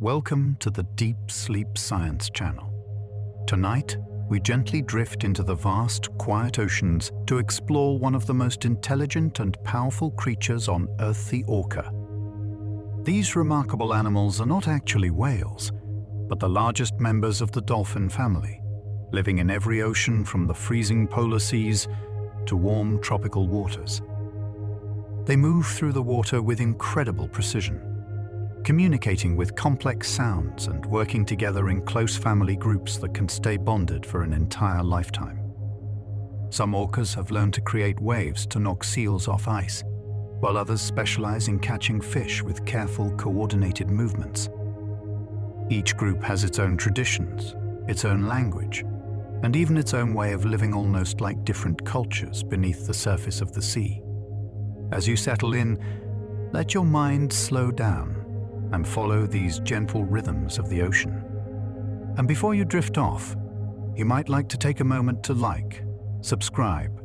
Welcome to the Deep Sleep Science channel. Tonight, we gently drift into the vast, quiet oceans to explore one of the most intelligent and powerful creatures on Earth, the orca. These remarkable animals are not actually whales, but the largest members of the dolphin family, living in every ocean from the freezing polar seas to warm tropical waters. They move through the water with incredible precision, communicating with complex sounds and working together in close family groups that can stay bonded for an entire lifetime. Some orcas have learned to create waves to knock seals off ice, while others specialize in catching fish with careful, coordinated movements. Each group has its own traditions, its own language, and even its own way of living, almost like different cultures beneath the surface of the sea. As you settle in, let your mind slow down and follow these gentle rhythms of the ocean. And before you drift off, you might like to take a moment to like, subscribe,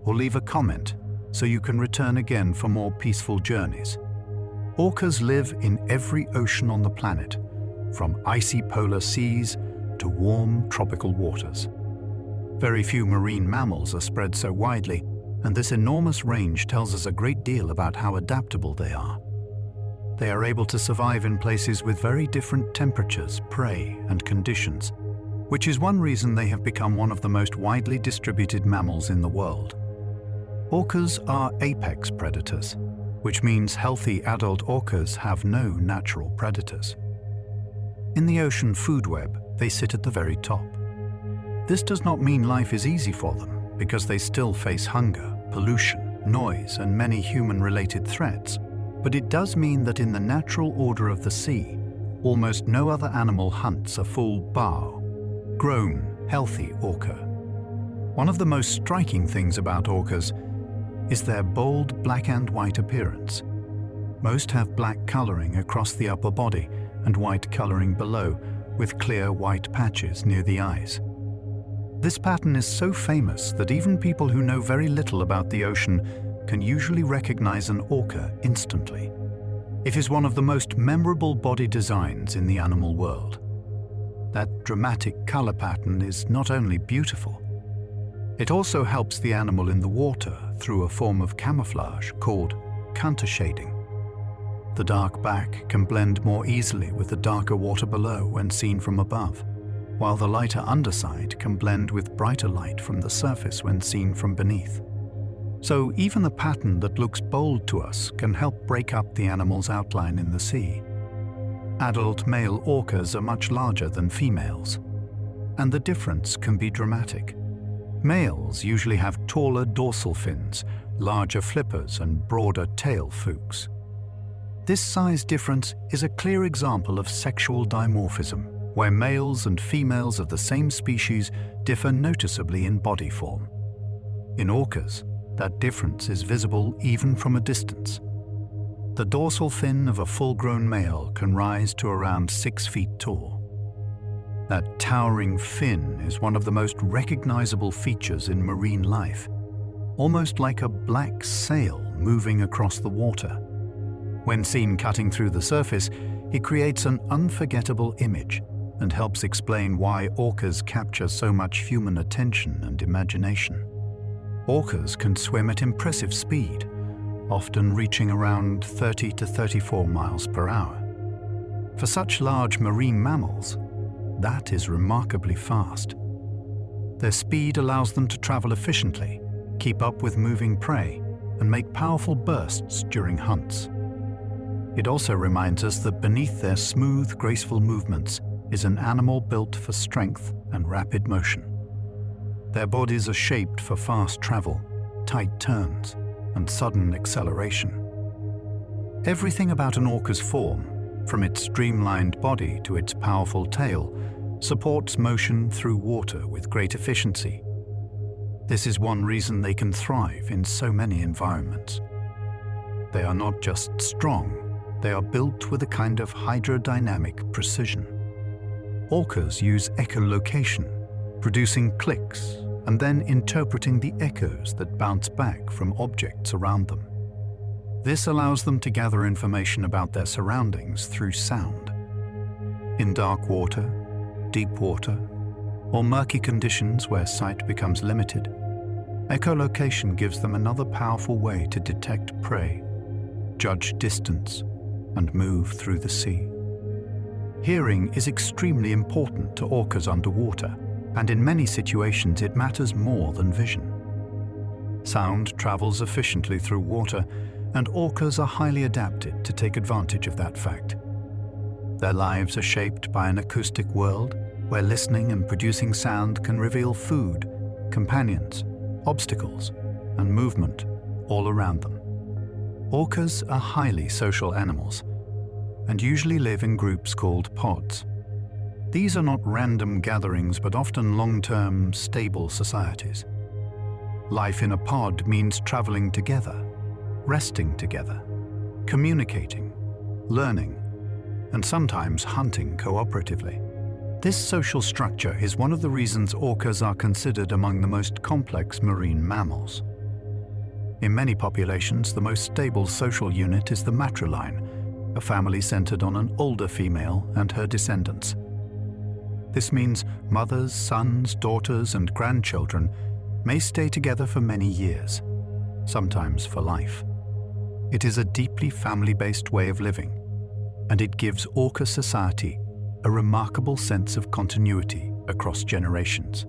or leave a comment so you can return again for more peaceful journeys. Orcas live in every ocean on the planet, from icy polar seas to warm tropical waters. Very few marine mammals are spread so widely, and this enormous range tells us a great deal about how adaptable they are. They are able to survive in places with very different temperatures, prey, and conditions, which is one reason they have become one of the most widely distributed mammals in the world. Orcas are apex predators, which means healthy adult orcas have no natural predators. In the ocean food web, they sit at the very top. This does not mean life is easy for them, because they still face hunger, pollution, noise, and many human-related threats. But it does mean that in the natural order of the sea, almost no other animal hunts a full bow, grown, healthy orca. One of the most striking things about orcas is their bold black and white appearance. Most have black coloring across the upper body and white coloring below, with clear white patches near the eyes. This pattern is so famous that even people who know very little about the ocean can usually recognize an orca instantly. It is one of the most memorable body designs in the animal world. That dramatic color pattern is not only beautiful, it also helps the animal in the water through a form of camouflage called countershading. The dark back can blend more easily with the darker water below when seen from above, while the lighter underside can blend with brighter light from the surface when seen from beneath. So even the pattern that looks bold to us can help break up the animal's outline in the sea. Adult male orcas are much larger than females, and the difference can be dramatic. Males usually have taller dorsal fins, larger flippers, and broader tail flukes. This size difference is a clear example of sexual dimorphism, where males and females of the same species differ noticeably in body form. In orcas, that difference is visible even from a distance. The dorsal fin of a full-grown male can rise to around 6 feet tall. That towering fin is one of the most recognizable features in marine life, almost like a black sail moving across the water. When seen cutting through the surface, it creates an unforgettable image and helps explain why orcas capture so much human attention and imagination. Orcas can swim at impressive speed, often reaching around 30 to 34 miles per hour. For such large marine mammals, that is remarkably fast. Their speed allows them to travel efficiently, keep up with moving prey, and make powerful bursts during hunts. It also reminds us that beneath their smooth, graceful movements is an animal built for strength and rapid motion. Their bodies are shaped for fast travel, tight turns, and sudden acceleration. Everything about an orca's form, from its streamlined body to its powerful tail, supports motion through water with great efficiency. This is one reason they can thrive in so many environments. They are not just strong, they are built with a kind of hydrodynamic precision. Orcas use echolocation, producing clicks and then interpreting the echoes that bounce back from objects around them. This allows them to gather information about their surroundings through sound. In dark water, deep water, or murky conditions where sight becomes limited, echolocation gives them another powerful way to detect prey, judge distance, and move through the sea. Hearing is extremely important to orcas underwater, and in many situations it matters more than vision. Sound travels efficiently through water, and orcas are highly adapted to take advantage of that fact. Their lives are shaped by an acoustic world where listening and producing sound can reveal food, companions, obstacles, and movement all around them. Orcas are highly social animals and usually live in groups called pods. These are not random gatherings, but often long-term, stable societies. Life in a pod means traveling together, resting together, communicating, learning, and sometimes hunting cooperatively. This social structure is one of the reasons orcas are considered among the most complex marine mammals. In many populations, the most stable social unit is the matriline, a family centered on an older female and her descendants. This means mothers, sons, daughters, and grandchildren may stay together for many years, sometimes for life. It is a deeply family-based way of living, and it gives orca society a remarkable sense of continuity across generations.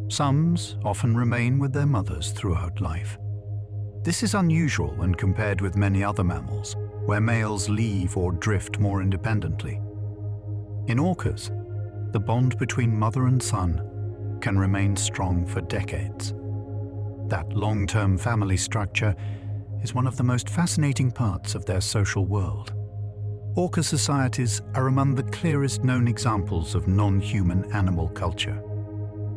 Sons often remain with their mothers throughout life. This is unusual when compared with many other mammals, where males leave or drift more independently. In orcas, the bond between mother and son can remain strong for decades. That long-term family structure is one of the most fascinating parts of their social world. Orca societies are among the clearest known examples of non-human animal culture.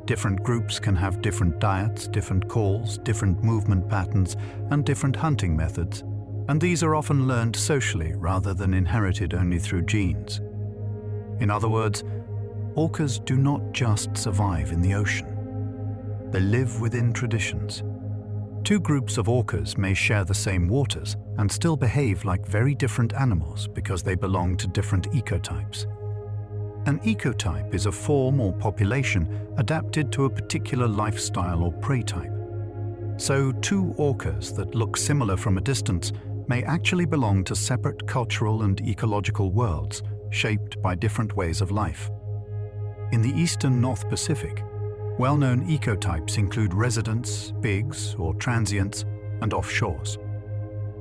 Different groups can have different diets, different calls, different movement patterns, and different hunting methods, and these are often learned socially rather than inherited only through genes. In other words, orcas do not just survive in the ocean. They live within traditions. Two groups of orcas may share the same waters and still behave like very different animals because they belong to different ecotypes. An ecotype is a form or population adapted to a particular lifestyle or prey type. So two orcas that look similar from a distance may actually belong to separate cultural and ecological worlds shaped by different ways of life. In the eastern North Pacific, well-known ecotypes include residents, bigs or transients, and offshores.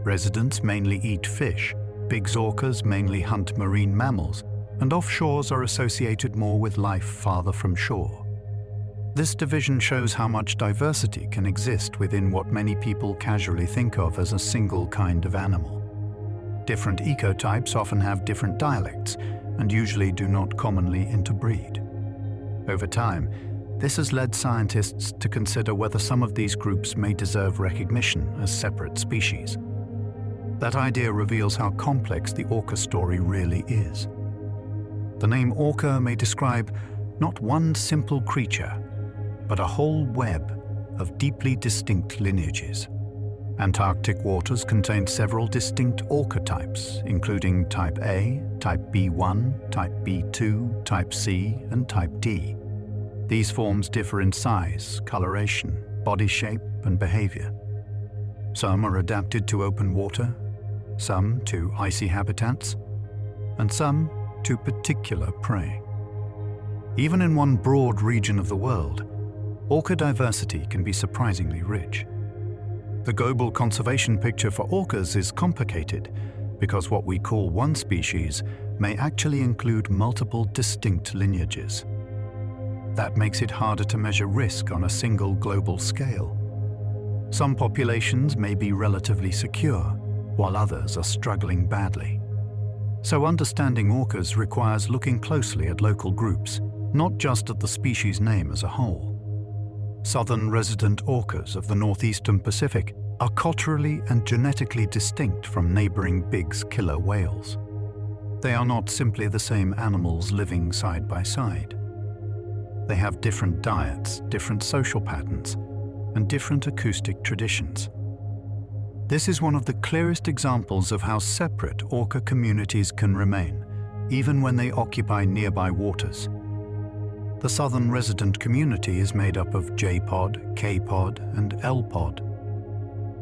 Residents mainly eat fish, bigs orcas mainly hunt marine mammals, and offshores are associated more with life farther from shore. This division shows how much diversity can exist within what many people casually think of as a single kind of animal. Different ecotypes often have different dialects and usually do not commonly interbreed. Over time, this has led scientists to consider whether some of these groups may deserve recognition as separate species. That idea reveals how complex the orca story really is. The name orca may describe not one simple creature, but a whole web of deeply distinct lineages. Antarctic waters contain several distinct orca types, including Type A, Type B1, Type B2, Type C, and Type D. These forms differ in size, coloration, body shape, and behavior. Some are adapted to open water, some to icy habitats, and some to particular prey. Even in one broad region of the world, orca diversity can be surprisingly rich. The global conservation picture for orcas is complicated because what we call one species may actually include multiple distinct lineages. That makes it harder to measure risk on a single global scale. Some populations may be relatively secure, while others are struggling badly. So understanding orcas requires looking closely at local groups, not just at the species name as a whole. Southern resident orcas of the northeastern Pacific are culturally and genetically distinct from neighboring bigs killer whales. They are not simply the same animals living side by side. They have different diets, different social patterns, and different acoustic traditions. This is one of the clearest examples of how separate orca communities can remain, even when they occupy nearby waters. The southern resident community is made up of J-pod, K-pod, and L-pod.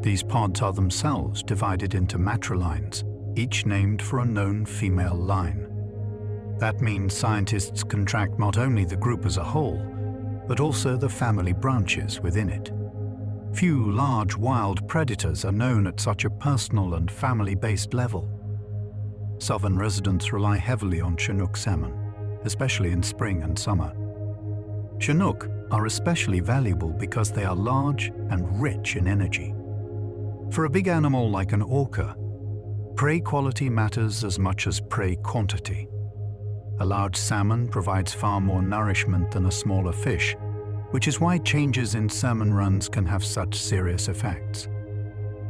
These pods are themselves divided into matrilines, each named for a known female line. That means scientists can track not only the group as a whole, but also the family branches within it. Few large wild predators are known at such a personal and family-based level. Southern residents rely heavily on Chinook salmon, especially in spring and summer. Chinook are especially valuable because they are large and rich in energy. For a big animal like an orca, prey quality matters as much as prey quantity. A large salmon provides far more nourishment than a smaller fish, which is why changes in salmon runs can have such serious effects.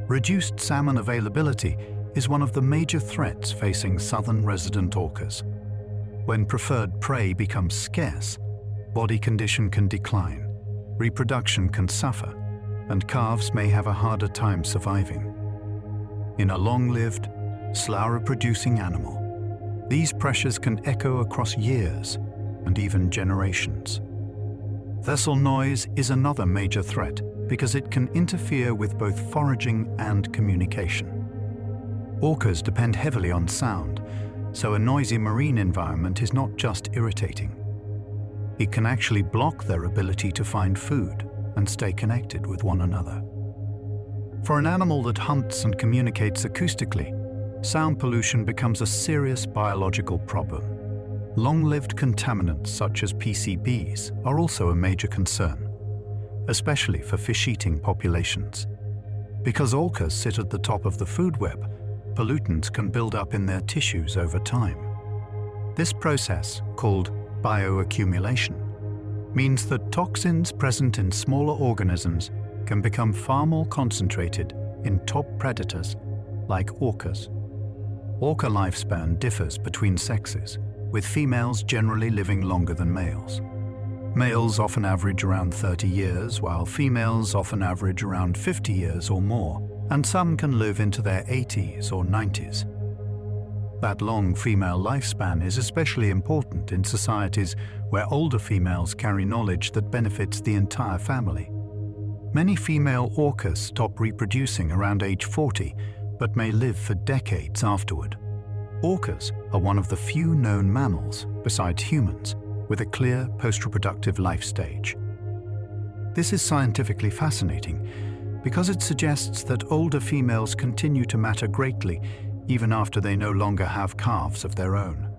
Reduced salmon availability is one of the major threats facing southern resident orcas. When preferred prey becomes scarce, body condition can decline, reproduction can suffer, and calves may have a harder time surviving. In a long-lived, slower-producing animal, these pressures can echo across years and even generations. Vessel noise is another major threat because it can interfere with both foraging and communication. Orcas depend heavily on sound, so a noisy marine environment is not just irritating. It can actually block their ability to find food and stay connected with one another. For an animal that hunts and communicates acoustically, sound pollution becomes a serious biological problem. Long-lived contaminants such as PCBs are also a major concern, especially for fish-eating populations. Because orcas sit at the top of the food web, pollutants can build up in their tissues over time. This process, called bioaccumulation, means that toxins present in smaller organisms can become far more concentrated in top predators like orcas. Orca lifespan differs between sexes, with females generally living longer than males. Males often average around 30 years, while females often average around 50 years or more, and some can live into their 80s or 90s. That long female lifespan is especially important in societies where older females carry knowledge that benefits the entire family. Many female orcas stop reproducing around age 40, but may live for decades afterward. Orcas are one of the few known mammals, besides humans, with a clear post-reproductive life stage. This is scientifically fascinating because it suggests that older females continue to matter greatly even after they no longer have calves of their own.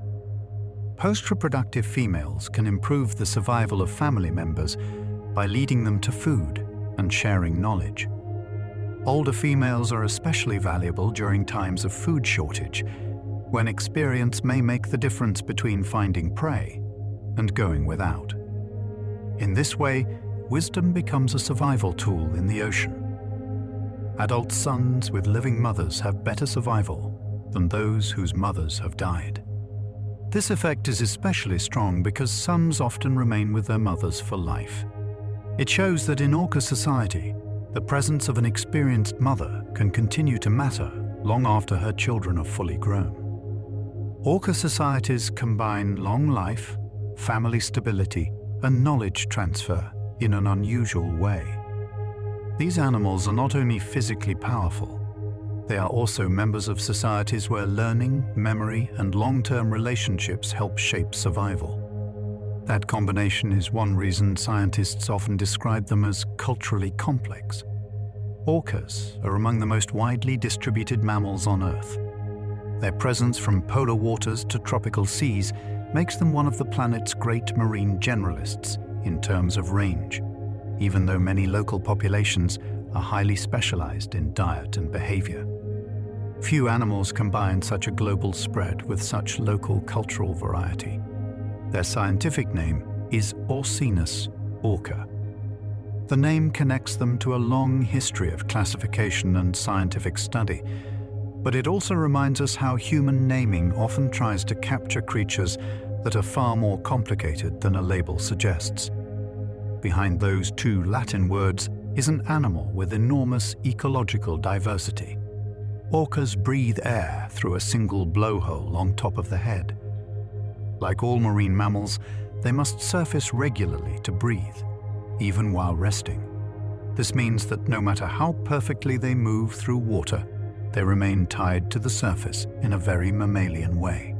Post-reproductive females can improve the survival of family members by leading them to food and sharing knowledge. Older females are especially valuable during times of food shortage, when experience may make the difference between finding prey and going without. In this way, wisdom becomes a survival tool in the ocean. Adult sons with living mothers have better survival than those whose mothers have died. This effect is especially strong because sons often remain with their mothers for life. It shows that in orca society, the presence of an experienced mother can continue to matter long after her children are fully grown. Orca societies combine long life, family stability, and knowledge transfer in an unusual way. These animals are not only physically powerful, they are also members of societies where learning, memory, and long-term relationships help shape survival. That combination is one reason scientists often describe them as culturally complex. Orcas are among the most widely distributed mammals on Earth. Their presence from polar waters to tropical seas makes them one of the planet's great marine generalists in terms of range, even though many local populations are highly specialized in diet and behavior. Few animals combine such a global spread with such local cultural variety. Their scientific name is Orcinus orca. The name connects them to a long history of classification and scientific study, but it also reminds us how human naming often tries to capture creatures that are far more complicated than a label suggests. Behind those two Latin words is an animal with enormous ecological diversity. Orcas breathe air through a single blowhole on top of the head, Like all marine mammals, they must surface regularly to breathe, even while resting. This means that no matter how perfectly they move through water, they remain tied to the surface in a very mammalian way.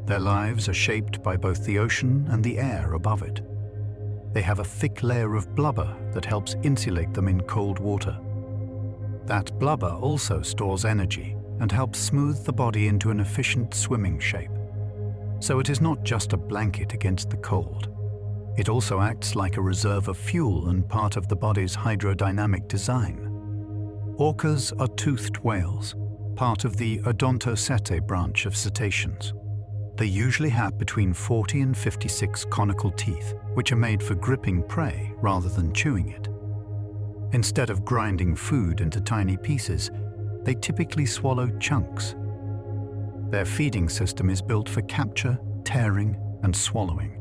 Their lives are shaped by both the ocean and the air above it. They have a thick layer of blubber that helps insulate them in cold water. That blubber also stores energy and helps smooth the body into an efficient swimming shape. So it is not just a blanket against the cold. It also acts like a reserve of fuel and part of the body's hydrodynamic design. Orcas are toothed whales, part of the Odontocete branch of cetaceans. They usually have between 40 and 56 conical teeth, which are made for gripping prey rather than chewing it. Instead of grinding food into tiny pieces, they typically swallow chunks. Their feeding system is built for capture, tearing, and swallowing.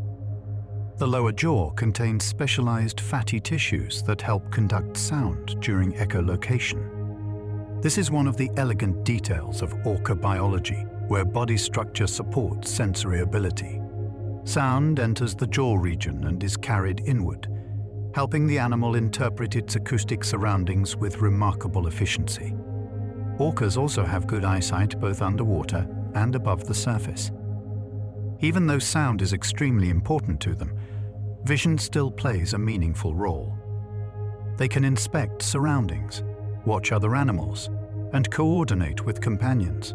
The lower jaw contains specialized fatty tissues that help conduct sound during echolocation. This is one of the elegant details of orca biology, where body structure supports sensory ability. Sound enters the jaw region and is carried inward, helping the animal interpret its acoustic surroundings with remarkable efficiency. Orcas also have good eyesight both underwater and above the surface. Even though sound is extremely important to them, vision still plays a meaningful role. They can inspect surroundings, watch other animals, and coordinate with companions.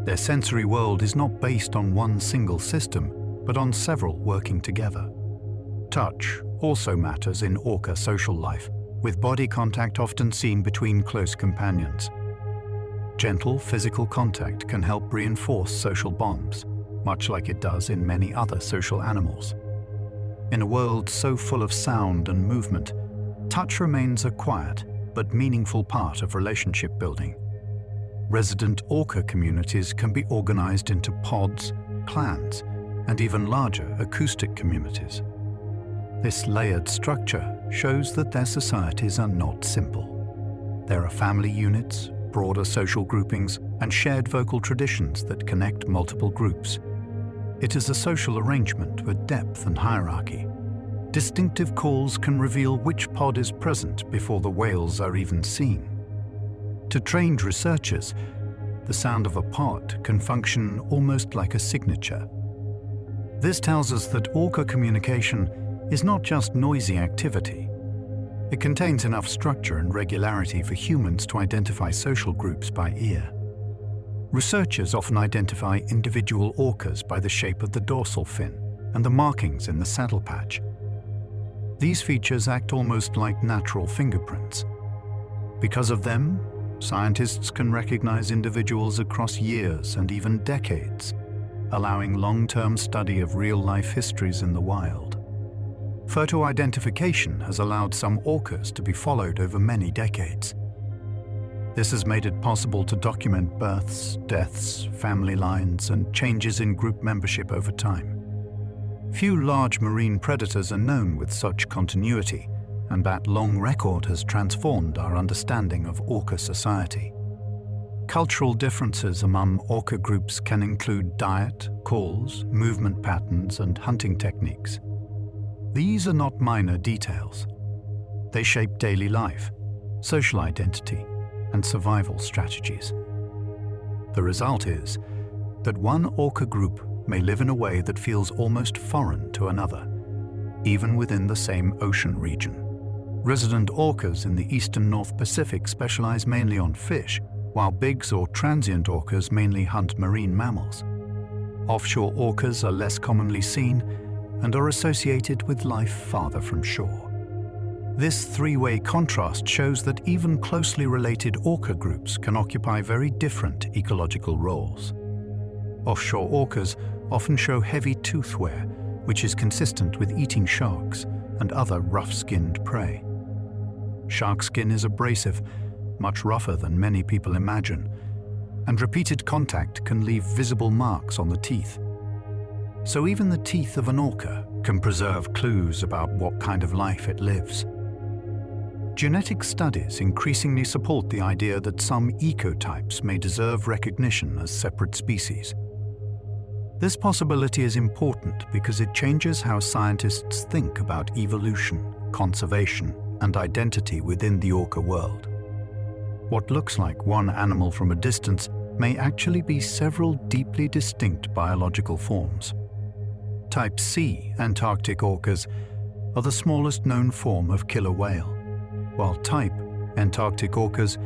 Their sensory world is not based on one single system, but on several working together. Touch also matters in orca social life, with body contact often seen between close companions. Gentle physical contact can help reinforce social bonds, much like it does in many other social animals. In a world so full of sound and movement, touch remains a quiet but meaningful part of relationship building. Resident orca communities can be organized into pods, clans, and even larger acoustic communities. This layered structure shows that their societies are not simple. There are family units, broader social groupings, and shared vocal traditions that connect multiple groups. It is a social arrangement with depth and hierarchy. Distinctive calls can reveal which pod is present before the whales are even seen. To trained researchers, the sound of a pod can function almost like a signature. This tells us that orca communication is not just noisy activity. It contains enough structure and regularity for humans to identify social groups by ear. Researchers often identify individual orcas by the shape of the dorsal fin and the markings in the saddle patch. These features act almost like natural fingerprints. Because of them, scientists can recognize individuals across years and even decades, allowing long-term study of real-life histories in the wild. Photo identification has allowed some orcas to be followed over many decades. This has made it possible to document births, deaths, family lines, and changes in group membership over time. Few large marine predators are known with such continuity, and that long record has transformed our understanding of orca society. Cultural differences among orca groups can include diet, calls, movement patterns, and hunting techniques. These are not minor details. They shape daily life, social identity, and survival strategies. The result is that one orca group may live in a way that feels almost foreign to another, even within the same ocean region. Resident orcas in the eastern North Pacific specialize mainly on fish, while bigs or transient orcas mainly hunt marine mammals. Offshore orcas are less commonly seen and are associated with life farther from shore. This three-way contrast shows that even closely related orca groups can occupy very different ecological roles. Offshore orcas often show heavy tooth wear, which is consistent with eating sharks and other rough-skinned prey. Shark skin is abrasive, much rougher than many people imagine, and repeated contact can leave visible marks on the teeth. So even the teeth of an orca can preserve clues about what kind of life it lives. Genetic studies increasingly support the idea that some ecotypes may deserve recognition as separate species. This possibility is important because it changes how scientists think about evolution, conservation, and identity within the orca world. What looks like one animal from a distance may actually be several deeply distinct biological forms. Type C Antarctic orcas are the smallest known form of killer whale, while type Antarctic orcas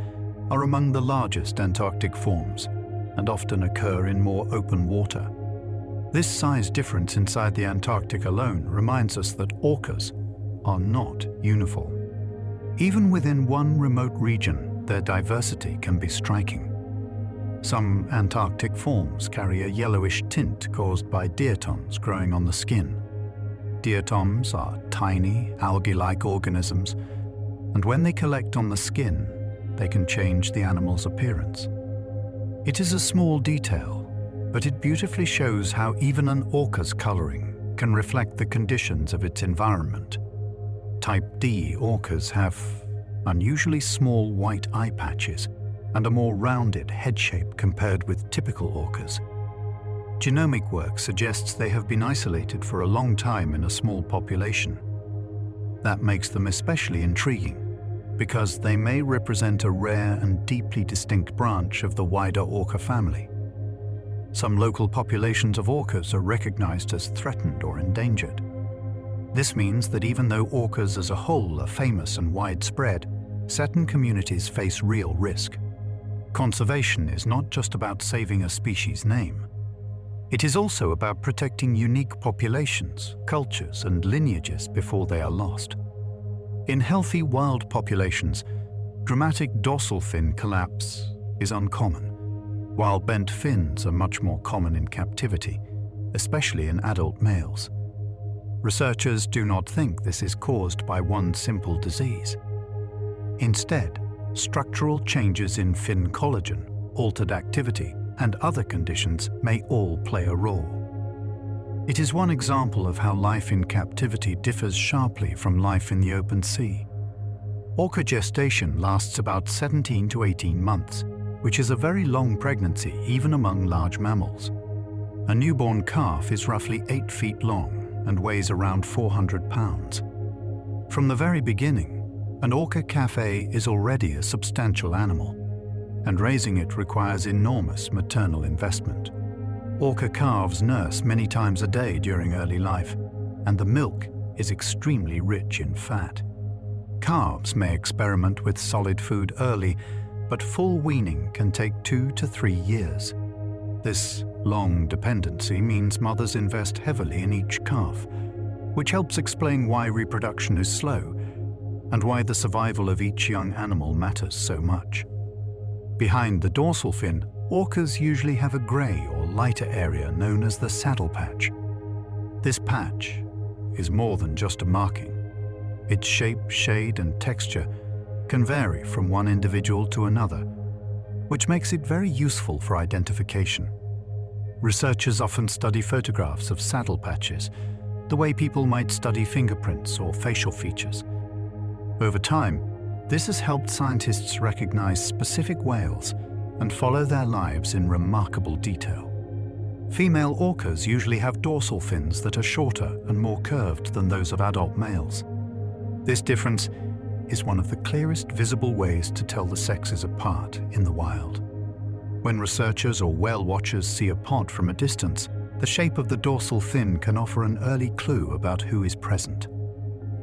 are among the largest Antarctic forms and often occur in more open water. This size difference inside the Antarctic alone reminds us that orcas are not uniform. Even within one remote region, their diversity can be striking. Some Antarctic forms carry a yellowish tint caused by diatoms growing on the skin. Diatoms are tiny, algae-like organisms, and when they collect on the skin, they can change the animal's appearance. It is a small detail, but it beautifully shows how even an orca's coloring can reflect the conditions of its environment. Type D orcas have unusually small white eye patches and a more rounded head shape compared with typical orcas. Genomic work suggests they have been isolated for a long time in a small population. That makes them especially intriguing, because they may represent a rare and deeply distinct branch of the wider orca family. Some local populations of orcas are recognized as threatened or endangered. This means that even though orcas as a whole are famous and widespread, certain communities face real risk. Conservation is not just about saving a species' name. It is also about protecting unique populations, cultures, and lineages before they are lost. In healthy wild populations, dramatic dorsal fin collapse is uncommon, while bent fins are much more common in captivity, especially in adult males. Researchers do not think this is caused by one simple disease. Instead, structural changes in fin collagen, altered activity, and other conditions may all play a role. It is one example of how life in captivity differs sharply from life in the open sea. Orca gestation lasts about 17 to 18 months, which is a very long pregnancy even among large mammals. A newborn calf is roughly 8 feet long and weighs around 400 pounds. From the very beginning, an orca cafe is already a substantial animal, and raising it requires enormous maternal investment. Orca calves nurse many times a day during early life, and the milk is extremely rich in fat. Calves may experiment with solid food early, but full weaning can take 2 to 3 years. This long dependency means mothers invest heavily in each calf, which helps explain why reproduction is slow and why the survival of each young animal matters so much. Behind the dorsal fin, orcas usually have a grey or lighter area known as the saddle patch. This patch is more than just a marking. Its shape, shade, and texture can vary from one individual to another, which makes it very useful for identification. Researchers often study photographs of saddle patches, the way people might study fingerprints or facial features. Over time, this has helped scientists recognize specific whales and follow their lives in remarkable detail. Female orcas usually have dorsal fins that are shorter and more curved than those of adult males. This difference is one of the clearest visible ways to tell the sexes apart in the wild. When researchers or whale watchers see a pod from a distance, the shape of the dorsal fin can offer an early clue about who is present.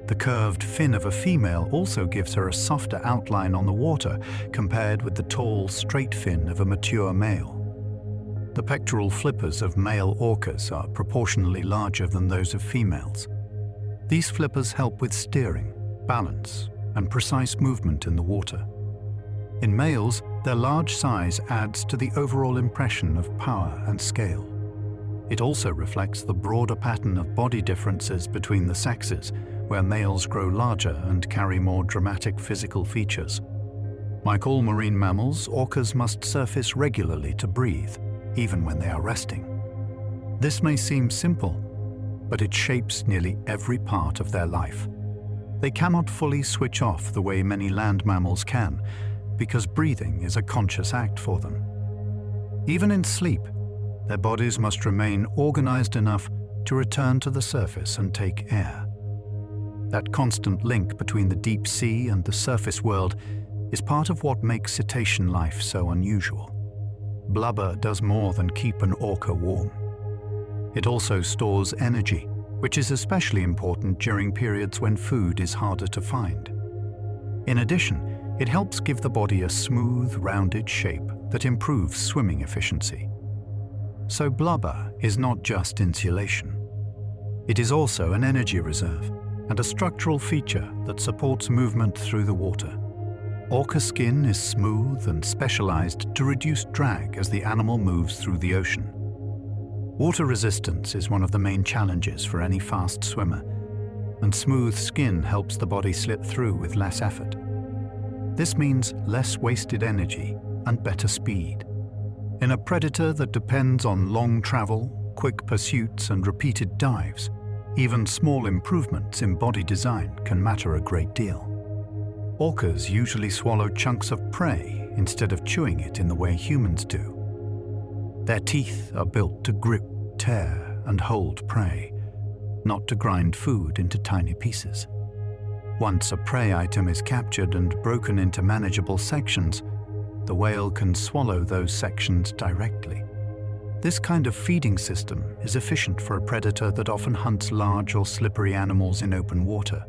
The curved fin of a female also gives her a softer outline on the water compared with the tall, straight fin of a mature male. The pectoral flippers of male orcas are proportionally larger than those of females. These flippers help with steering, balance, and precise movement in the water. In males, their large size adds to the overall impression of power and scale. It also reflects the broader pattern of body differences between the sexes, where males grow larger and carry more dramatic physical features. Like all marine mammals, orcas must surface regularly to breathe, even when they are resting. This may seem simple, but it shapes nearly every part of their life. They cannot fully switch off the way many land mammals can, because breathing is a conscious act for them. Even in sleep, Their bodies must remain organized enough to return to the surface and take air. That constant link between the deep sea and the surface world is part of what makes cetacean life so unusual. Blubber does more than keep an orca warm. It also stores energy, which is especially important during periods when food is harder to find. In addition, it helps give the body a smooth, rounded shape that improves swimming efficiency. So blubber is not just insulation. It is also an energy reserve and a structural feature that supports movement through the water. Orca skin is smooth and specialized to reduce drag as the animal moves through the ocean. Water resistance is one of the main challenges for any fast swimmer, and smooth skin helps the body slip through with less effort. This means less wasted energy and better speed. In a predator that depends on long travel, quick pursuits, and repeated dives, even small improvements in body design can matter a great deal. Orcas usually swallow chunks of prey instead of chewing it in the way humans do. Their teeth are built to grip, tear, and hold prey, not to grind food into tiny pieces. Once a prey item is captured and broken into manageable sections, the whale can swallow those sections directly. This kind of feeding system is efficient for a predator that often hunts large or slippery animals in open water.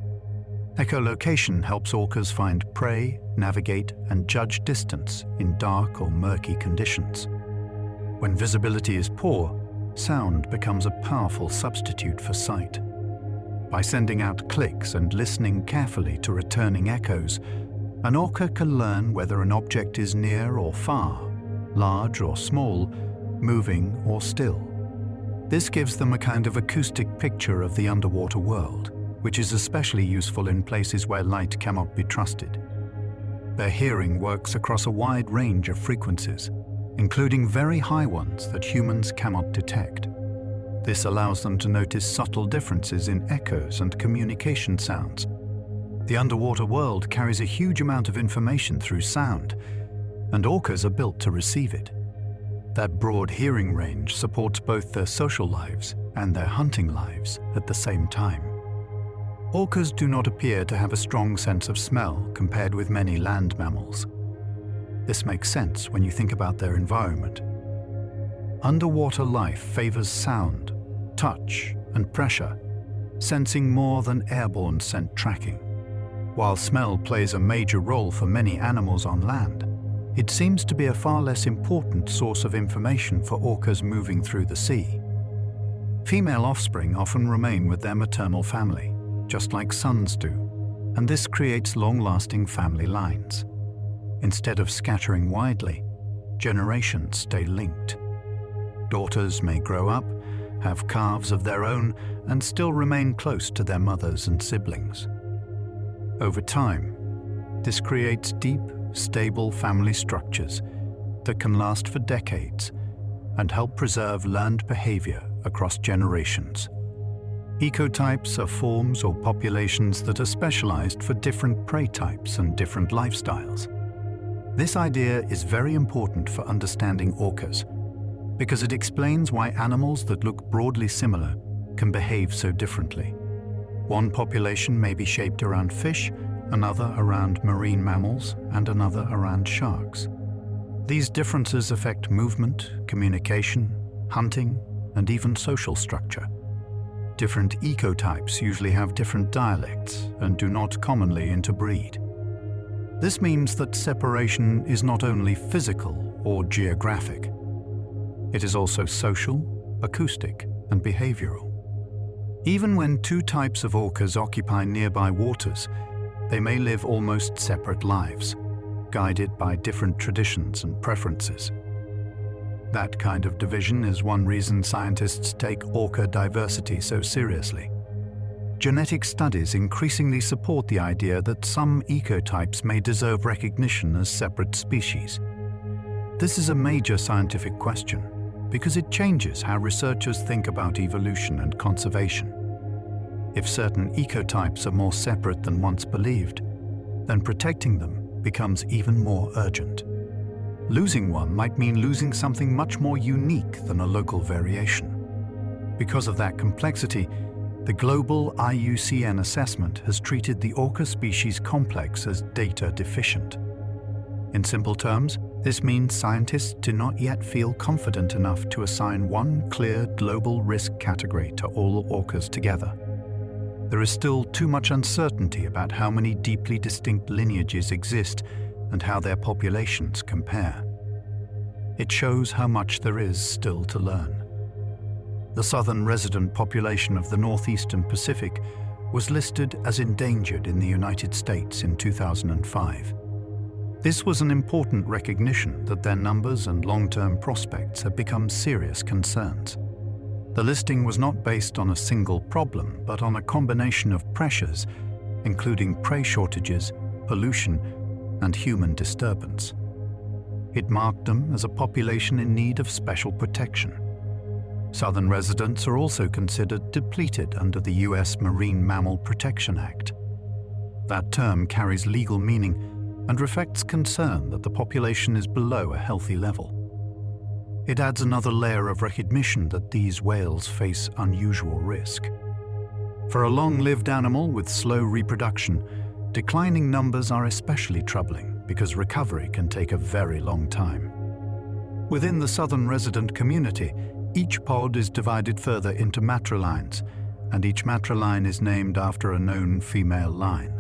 Echolocation helps orcas find prey, navigate, and judge distance in dark or murky conditions. When visibility is poor, sound becomes a powerful substitute for sight. By sending out clicks and listening carefully to returning echoes, an orca can learn whether an object is near or far, large or small, moving or still. This gives them a kind of acoustic picture of the underwater world, which is especially useful in places where light cannot be trusted. Their hearing works across a wide range of frequencies, including very high ones that humans cannot detect. This allows them to notice subtle differences in echoes and communication sounds. The underwater world carries a huge amount of information through sound, and orcas are built to receive it. That broad hearing range supports both their social lives and their hunting lives at the same time. Orcas do not appear to have a strong sense of smell compared with many land mammals. This makes sense when you think about their environment. Underwater life favors sound, touch, and pressure, sensing more than airborne scent tracking. While smell plays a major role for many animals on land, it seems to be a far less important source of information for orcas moving through the sea. Female offspring often remain with their maternal family, just like sons do, and this creates long-lasting family lines. Instead of scattering widely, generations stay linked. Daughters may grow up, have calves of their own, and still remain close to their mothers and siblings. Over time, this creates deep, stable family structures that can last for decades and help preserve learned behavior across generations. Ecotypes are forms or populations that are specialized for different prey types and different lifestyles. This idea is very important for understanding orcas because it explains why animals that look broadly similar can behave so differently. One population may be shaped around fish, another around marine mammals, and another around sharks. These differences affect movement, communication, hunting, and even social structure. Different ecotypes usually have different dialects and do not commonly interbreed. This means that separation is not only physical or geographic. It is also social, acoustic, and behavioral. Even when two types of orcas occupy nearby waters, they may live almost separate lives, guided by different traditions and preferences. That kind of division is one reason scientists take orca diversity so seriously. Genetic studies increasingly support the idea that some ecotypes may deserve recognition as separate species. This is a major scientific question because it changes how researchers think about evolution and conservation. If certain ecotypes are more separate than once believed, then protecting them becomes even more urgent. Losing one might mean losing something much more unique than a local variation. Because of that complexity, the global IUCN assessment has treated the orca species complex as data deficient. In simple terms, this means scientists do not yet feel confident enough to assign one clear global risk category to all orcas together. There is still too much uncertainty about how many deeply distinct lineages exist and how their populations compare. It shows how much there is still to learn. The southern resident population of the northeastern Pacific was listed as endangered in the United States in 2005. This was an important recognition that their numbers and long-term prospects had become serious concerns. The listing was not based on a single problem, but on a combination of pressures, including prey shortages, pollution, and human disturbance. It marked them as a population in need of special protection. Southern residents are also considered depleted under the U.S. Marine Mammal Protection Act. That term carries legal meaning and reflects concern that the population is below a healthy level. It adds another layer of recognition that these whales face unusual risk. For a long-lived animal with slow reproduction, declining numbers are especially troubling because recovery can take a very long time. Within the southern resident community, each pod is divided further into matrilines, and each matriline is named after a known female line.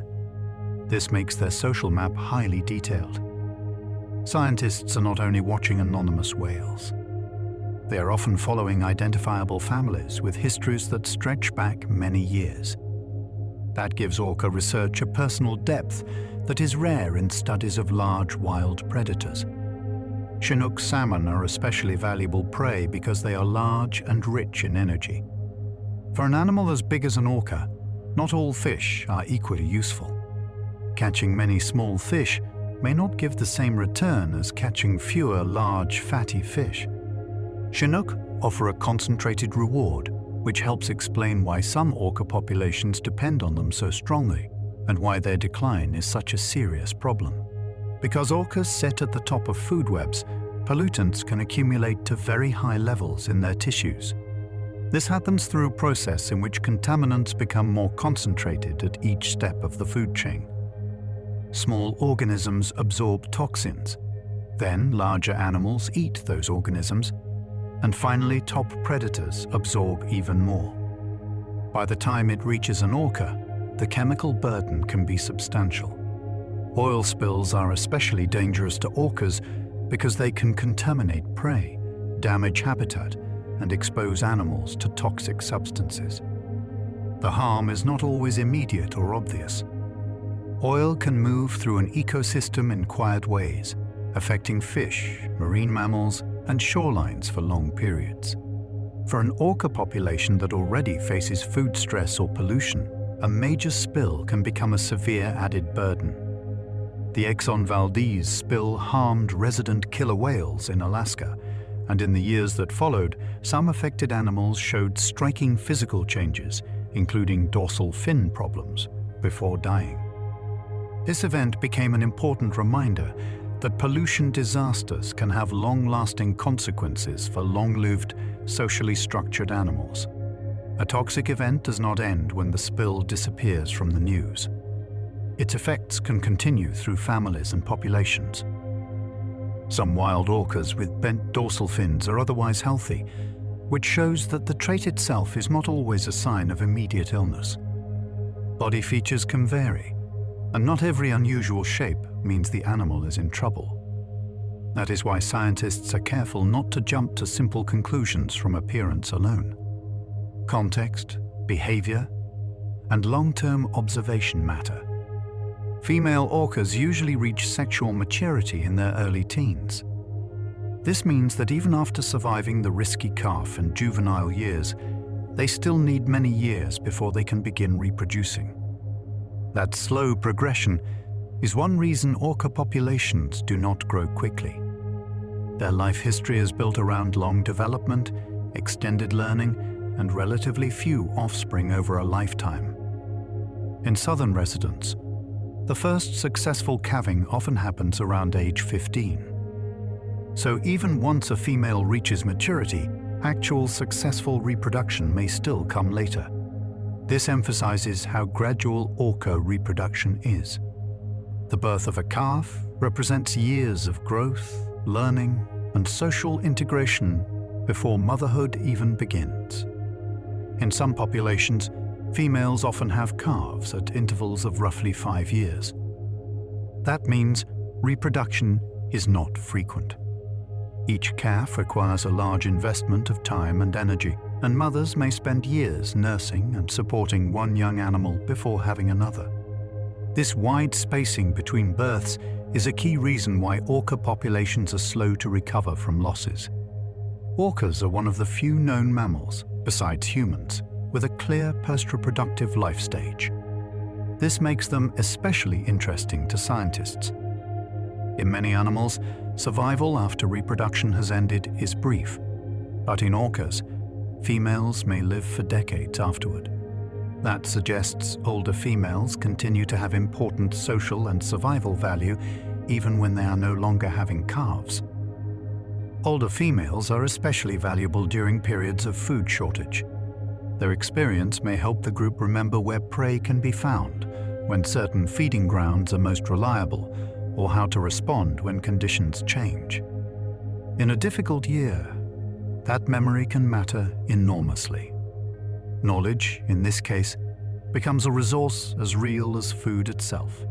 This makes their social map highly detailed. Scientists are not only watching anonymous whales. They are often following identifiable families with histories that stretch back many years. That gives orca research a personal depth that is rare in studies of large wild predators. Chinook salmon are especially valuable prey because they are large and rich in energy. For an animal as big as an orca, not all fish are equally useful. Catching many small fish may not give the same return as catching fewer large, fatty fish. Chinook offer a concentrated reward, which helps explain why some orca populations depend on them so strongly and why their decline is such a serious problem. Because orcas sit at the top of food webs, pollutants can accumulate to very high levels in their tissues. This happens through a process in which contaminants become more concentrated at each step of the food chain. Small organisms absorb toxins. Then larger animals eat those organisms. And finally, top predators absorb even more. By the time it reaches an orca, the chemical burden can be substantial. Oil spills are especially dangerous to orcas because they can contaminate prey, damage habitat, and expose animals to toxic substances. The harm is not always immediate or obvious. Oil can move through an ecosystem in quiet ways, affecting fish, marine mammals, and shorelines for long periods. For an orca population that already faces food stress or pollution, a major spill can become a severe added burden. The Exxon Valdez spill harmed resident killer whales in Alaska, and in the years that followed, some affected animals showed striking physical changes, including dorsal fin problems, before dying. This event became an important reminder that pollution disasters can have long-lasting consequences for long-lived, socially structured animals. A toxic event does not end when the spill disappears from the news. Its effects can continue through families and populations. Some wild orcas with bent dorsal fins are otherwise healthy, which shows that the trait itself is not always a sign of immediate illness. Body features can vary, and not every unusual shape means the animal is in trouble. That is why scientists are careful not to jump to simple conclusions from appearance alone. Context, behavior, and long-term observation matter. Female orcas usually reach sexual maturity in their early teens. This means that even after surviving the risky calf and juvenile years, they still need many years before they can begin reproducing. That slow progression is one reason orca populations do not grow quickly. Their life history is built around long development, extended learning, and relatively few offspring over a lifetime. In southern residents, the first successful calving often happens around age 15. So even once a female reaches maturity, actual successful reproduction may still come later. This emphasizes how gradual orca reproduction is. The birth of a calf represents years of growth, learning, and social integration before motherhood even begins. In some populations, females often have calves at intervals of roughly 5 years. That means reproduction is not frequent. Each calf requires a large investment of time and energy, and mothers may spend years nursing and supporting one young animal before having another. This wide spacing between births is a key reason why orca populations are slow to recover from losses. Orcas are one of the few known mammals, besides humans, with a clear post-reproductive life stage. This makes them especially interesting to scientists. In many animals, survival after reproduction has ended is brief, but in orcas, females may live for decades afterward. That suggests older females continue to have important social and survival value even when they are no longer having calves. Older females are especially valuable during periods of food shortage. Their experience may help the group remember where prey can be found, when certain feeding grounds are most reliable, or how to respond when conditions change. In a difficult year, that memory can matter enormously. Knowledge, in this case, becomes a resource as real as food itself.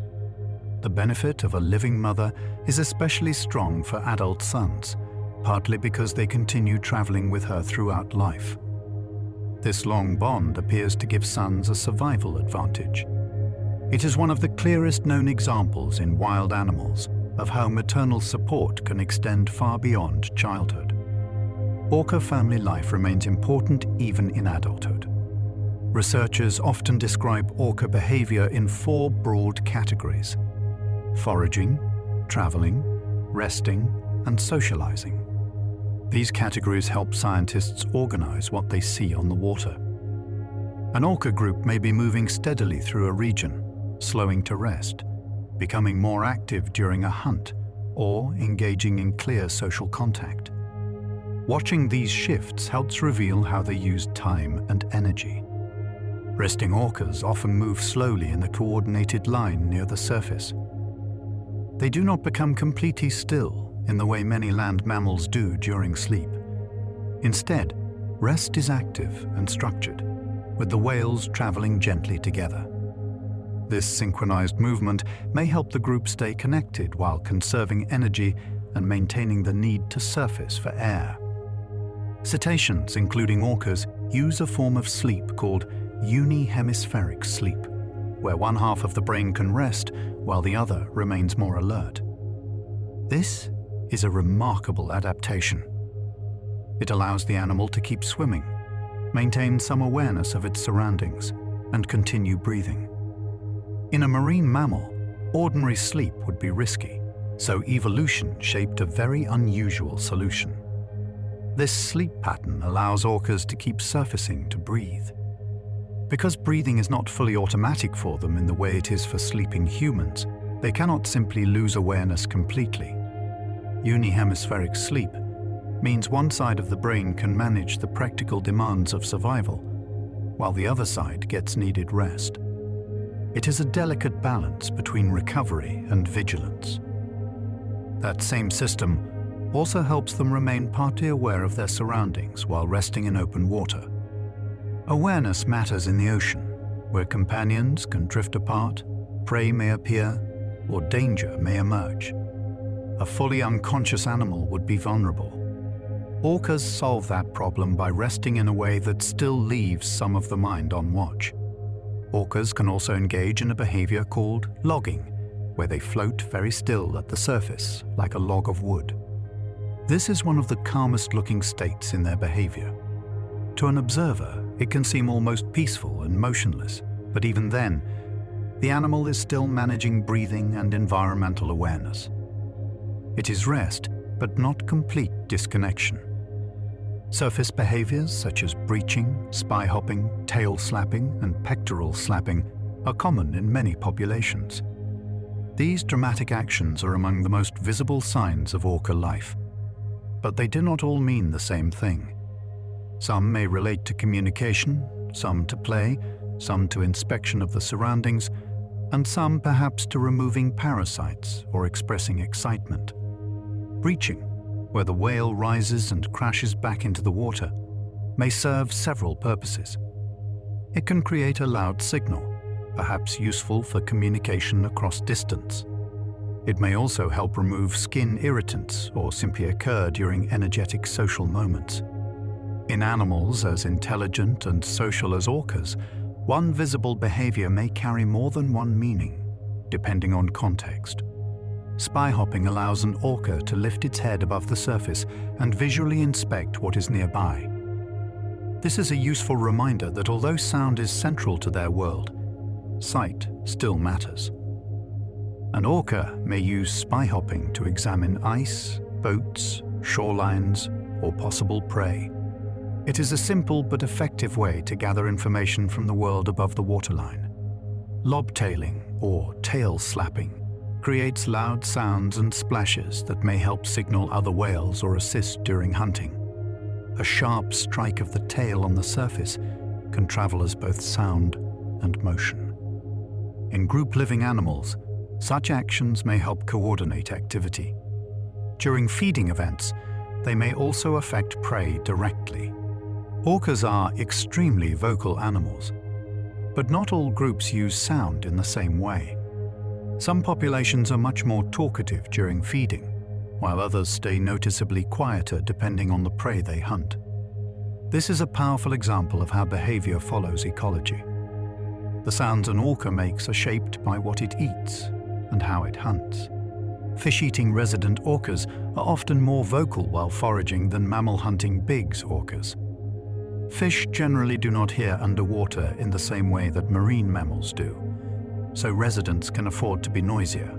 The benefit of a living mother is especially strong for adult sons, partly because they continue traveling with her throughout life. This long bond appears to give sons a survival advantage. It is one of the clearest known examples in wild animals of how maternal support can extend far beyond childhood. Orca family life remains important even in adulthood. Researchers often describe orca behavior in 4 broad categories: foraging, traveling, resting, and socializing. These categories help scientists organize what they see on the water. An orca group may be moving steadily through a region, slowing to rest, becoming more active during a hunt, or engaging in clear social contact. Watching these shifts helps reveal how they use time and energy. Resting orcas often move slowly in a coordinated line near the surface. They do not become completely still in the way many land mammals do during sleep. Instead, rest is active and structured, with the whales traveling gently together. This synchronized movement may help the group stay connected while conserving energy and maintaining the need to surface for air. Cetaceans, including orcas, use a form of sleep called unihemispheric sleep, where one half of the brain can rest while the other remains more alert. This is a remarkable adaptation. It allows the animal to keep swimming, maintain some awareness of its surroundings, and continue breathing. In a marine mammal, ordinary sleep would be risky, so evolution shaped a very unusual solution. This sleep pattern allows orcas to keep surfacing to breathe. Because breathing is not fully automatic for them in the way it is for sleeping humans, they cannot simply lose awareness completely. Unihemispheric sleep means one side of the brain can manage the practical demands of survival, while the other side gets needed rest. It is a delicate balance between recovery and vigilance. That same system also helps them remain partly aware of their surroundings while resting in open water. Awareness matters in the ocean, where companions can drift apart, prey may appear, or danger may emerge. A fully unconscious animal would be vulnerable. Orcas solve that problem by resting in a way that still leaves some of the mind on watch. Orcas can also engage in a behavior called logging, where they float very still at the surface, like a log of wood. This is one of the calmest-looking states in their behavior. To an observer, it can seem almost peaceful and motionless, but even then, the animal is still managing breathing and environmental awareness. It is rest, but not complete disconnection. Surface behaviors such as breaching, spy hopping, tail slapping, and pectoral slapping are common in many populations. These dramatic actions are among the most visible signs of orca life. but they do not all mean the same thing. Some may relate to communication, some to play, some to inspection of the surroundings, and some perhaps to removing parasites or expressing excitement. Breaching, where the whale rises and crashes back into the water, may serve several purposes. It can create a loud signal, perhaps useful for communication across distance. It may also help remove skin irritants or simply occur during energetic social moments. In animals as intelligent and social as orcas, one visible behavior may carry more than one meaning, depending on context. Spy hopping allows an orca to lift its head above the surface and visually inspect what is nearby. This is a useful reminder that although sound is central to their world, sight still matters. An orca may use spy hopping to examine ice, boats, shorelines, or possible prey. It is a simple but effective way to gather information from the world above the waterline. Lobtailing, or tail slapping, creates loud sounds and splashes that may help signal other whales or assist during hunting. A sharp strike of the tail on the surface can travel as both sound and motion. In group-living animals, such actions may help coordinate activity. During feeding events, they may also affect prey directly. Orcas are extremely vocal animals, but not all groups use sound in the same way. Some populations are much more talkative during feeding, while others stay noticeably quieter depending on the prey they hunt. This is a powerful example of how behavior follows ecology. The sounds an orca makes are shaped by what it eats and how it hunts. Fish-eating resident orcas are often more vocal while foraging than mammal-hunting bigs orcas. Fish generally do not hear underwater in the same way that marine mammals do, so residents can afford to be noisier.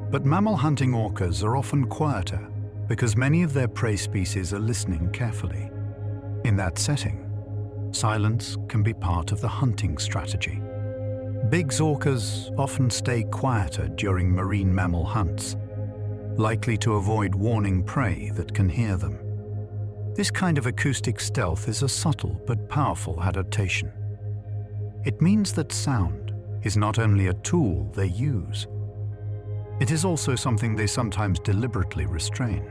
But mammal-hunting orcas are often quieter because many of their prey species are listening carefully. In that setting, silence can be part of the hunting strategy. Bigs orcas often stay quieter during marine mammal hunts, likely to avoid warning prey that can hear them. This kind of acoustic stealth is a subtle but powerful adaptation. It means that sound is not only a tool they use, it is also something they sometimes deliberately restrain.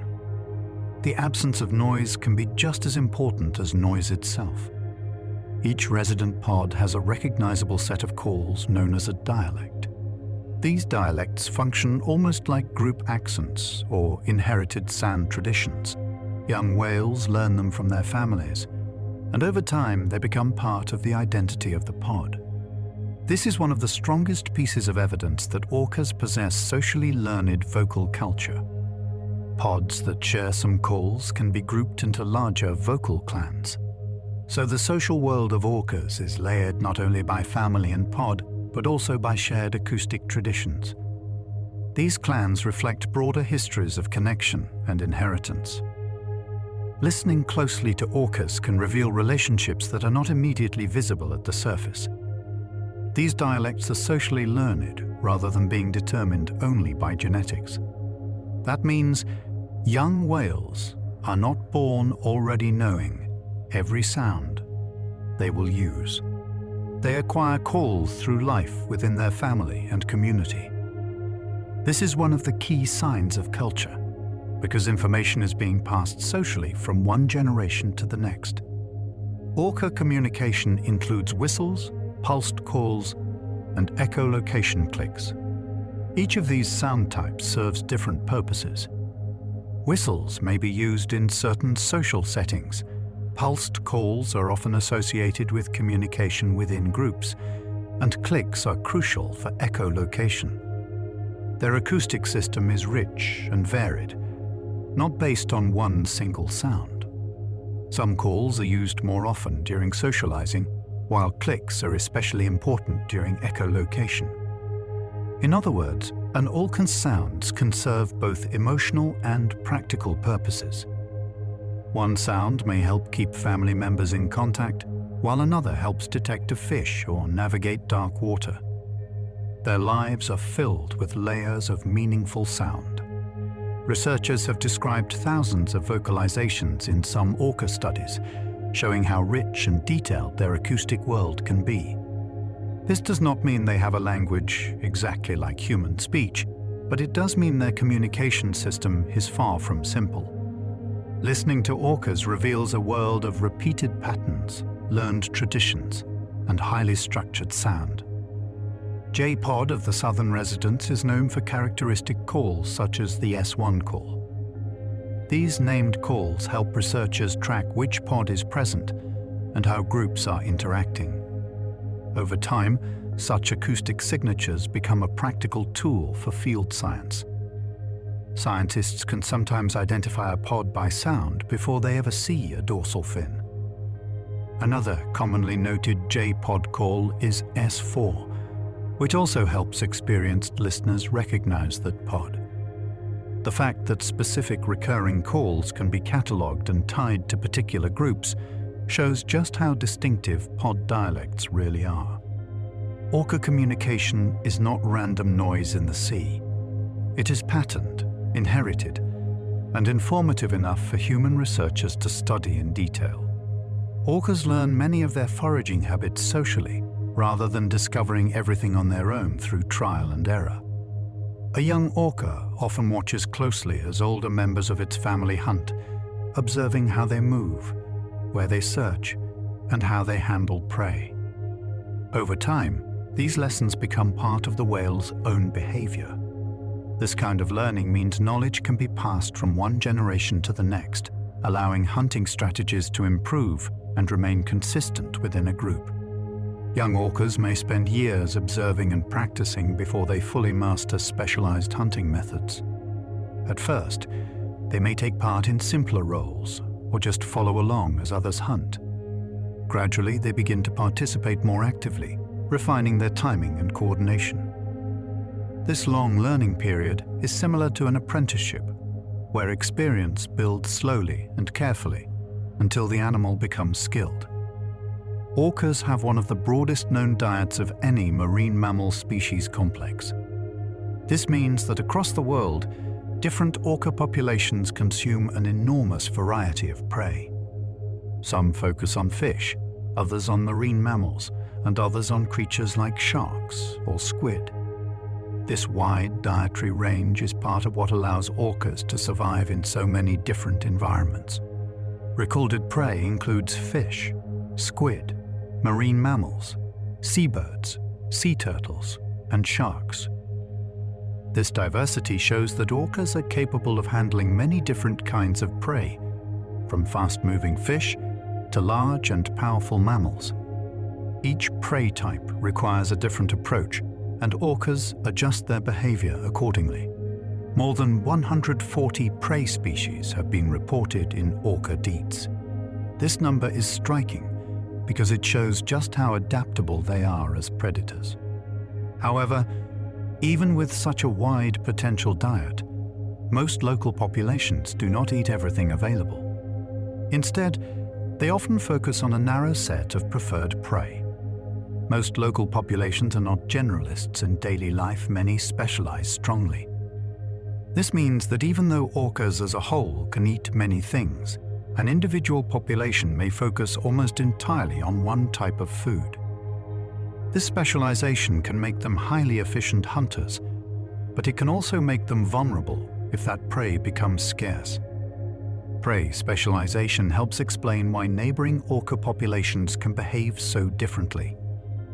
The absence of noise can be just as important as noise itself. Each resident pod has a recognizable set of calls known as a dialect. These dialects function almost like group accents or inherited sound traditions. Young whales learn them from their families, and over time they become part of the identity of the pod. This is one of the strongest pieces of evidence that orcas possess socially learned vocal culture. Pods that share some calls can be grouped into larger vocal clans. So the social world of orcas is layered not only by family and pod, but also by shared acoustic traditions. These clans reflect broader histories of connection and inheritance. Listening closely to orcas can reveal relationships that are not immediately visible at the surface. These dialects are socially learned rather than being determined only by genetics. That means young whales are not born already knowing every sound they will use. They acquire calls through life within their family and community. This is one of the key signs of culture, because information is being passed socially from one generation to the next. Orca communication includes whistles, pulsed calls, and echolocation clicks. Each of these sound types serves different purposes. Whistles may be used in certain social settings. Pulsed calls are often associated with communication within groups, and clicks are crucial for echolocation. Their acoustic system is rich and varied, not based on one single sound. Some calls are used more often during socializing, while clicks are especially important during echolocation. In other words, an orca's sounds can serve both emotional and practical purposes. One sound may help keep family members in contact, while another helps detect a fish or navigate dark water. Their lives are filled with layers of meaningful sound. Researchers have described thousands of vocalizations in some orca studies, showing how rich and detailed their acoustic world can be. This does not mean they have a language exactly like human speech, but it does mean their communication system is far from simple. Listening to orcas reveals a world of repeated patterns, learned traditions, and highly structured sound. J-pod of the southern residents is known for characteristic calls such as the S1 call. These named calls help researchers track which pod is present and how groups are interacting. Over time, such acoustic signatures become a practical tool for field science. Scientists can sometimes identify a pod by sound before they ever see a dorsal fin. Another commonly noted J-pod call is S4, which also helps experienced listeners recognize that pod. The fact that specific recurring calls can be catalogued and tied to particular groups shows just how distinctive pod dialects really are. Orca communication is not random noise in the sea. It is patterned, inherited, and informative enough for human researchers to study in detail. Orcas learn many of their foraging habits socially, rather than discovering everything on their own through trial and error. A young orca often watches closely as older members of its family hunt, observing how they move, where they search, and how they handle prey. Over time, these lessons become part of the whale's own behavior. This kind of learning means knowledge can be passed from one generation to the next, allowing hunting strategies to improve and remain consistent within a group. Young orcas may spend years observing and practicing before they fully master specialized hunting methods. At first, they may take part in simpler roles or just follow along as others hunt. Gradually, they begin to participate more actively, refining their timing and coordination. This long learning period is similar to an apprenticeship, where experience builds slowly and carefully until the animal becomes skilled. Orcas have one of the broadest known diets of any marine mammal species complex. This means that across the world, different orca populations consume an enormous variety of prey. Some focus on fish, others on marine mammals, and others on creatures like sharks or squid. This wide dietary range is part of what allows orcas to survive in so many different environments. Recorded prey includes fish, squid, marine mammals, seabirds, sea turtles, and sharks. This diversity shows that orcas are capable of handling many different kinds of prey, from fast-moving fish to large and powerful mammals. Each prey type requires a different approach, and orcas adjust their behavior accordingly. More than 140 prey species have been reported in orca deets. This number is striking because it shows just how adaptable they are as predators. However, even with such a wide potential diet, most local populations do not eat everything available. Instead, they often focus on a narrow set of preferred prey. Most local populations are not generalists in daily life, many specialize strongly. This means that even though orcas as a whole can eat many things, an individual population may focus almost entirely on one type of food. This specialization can make them highly efficient hunters, but it can also make them vulnerable if that prey becomes scarce. Prey specialization helps explain why neighboring orca populations can behave so differently.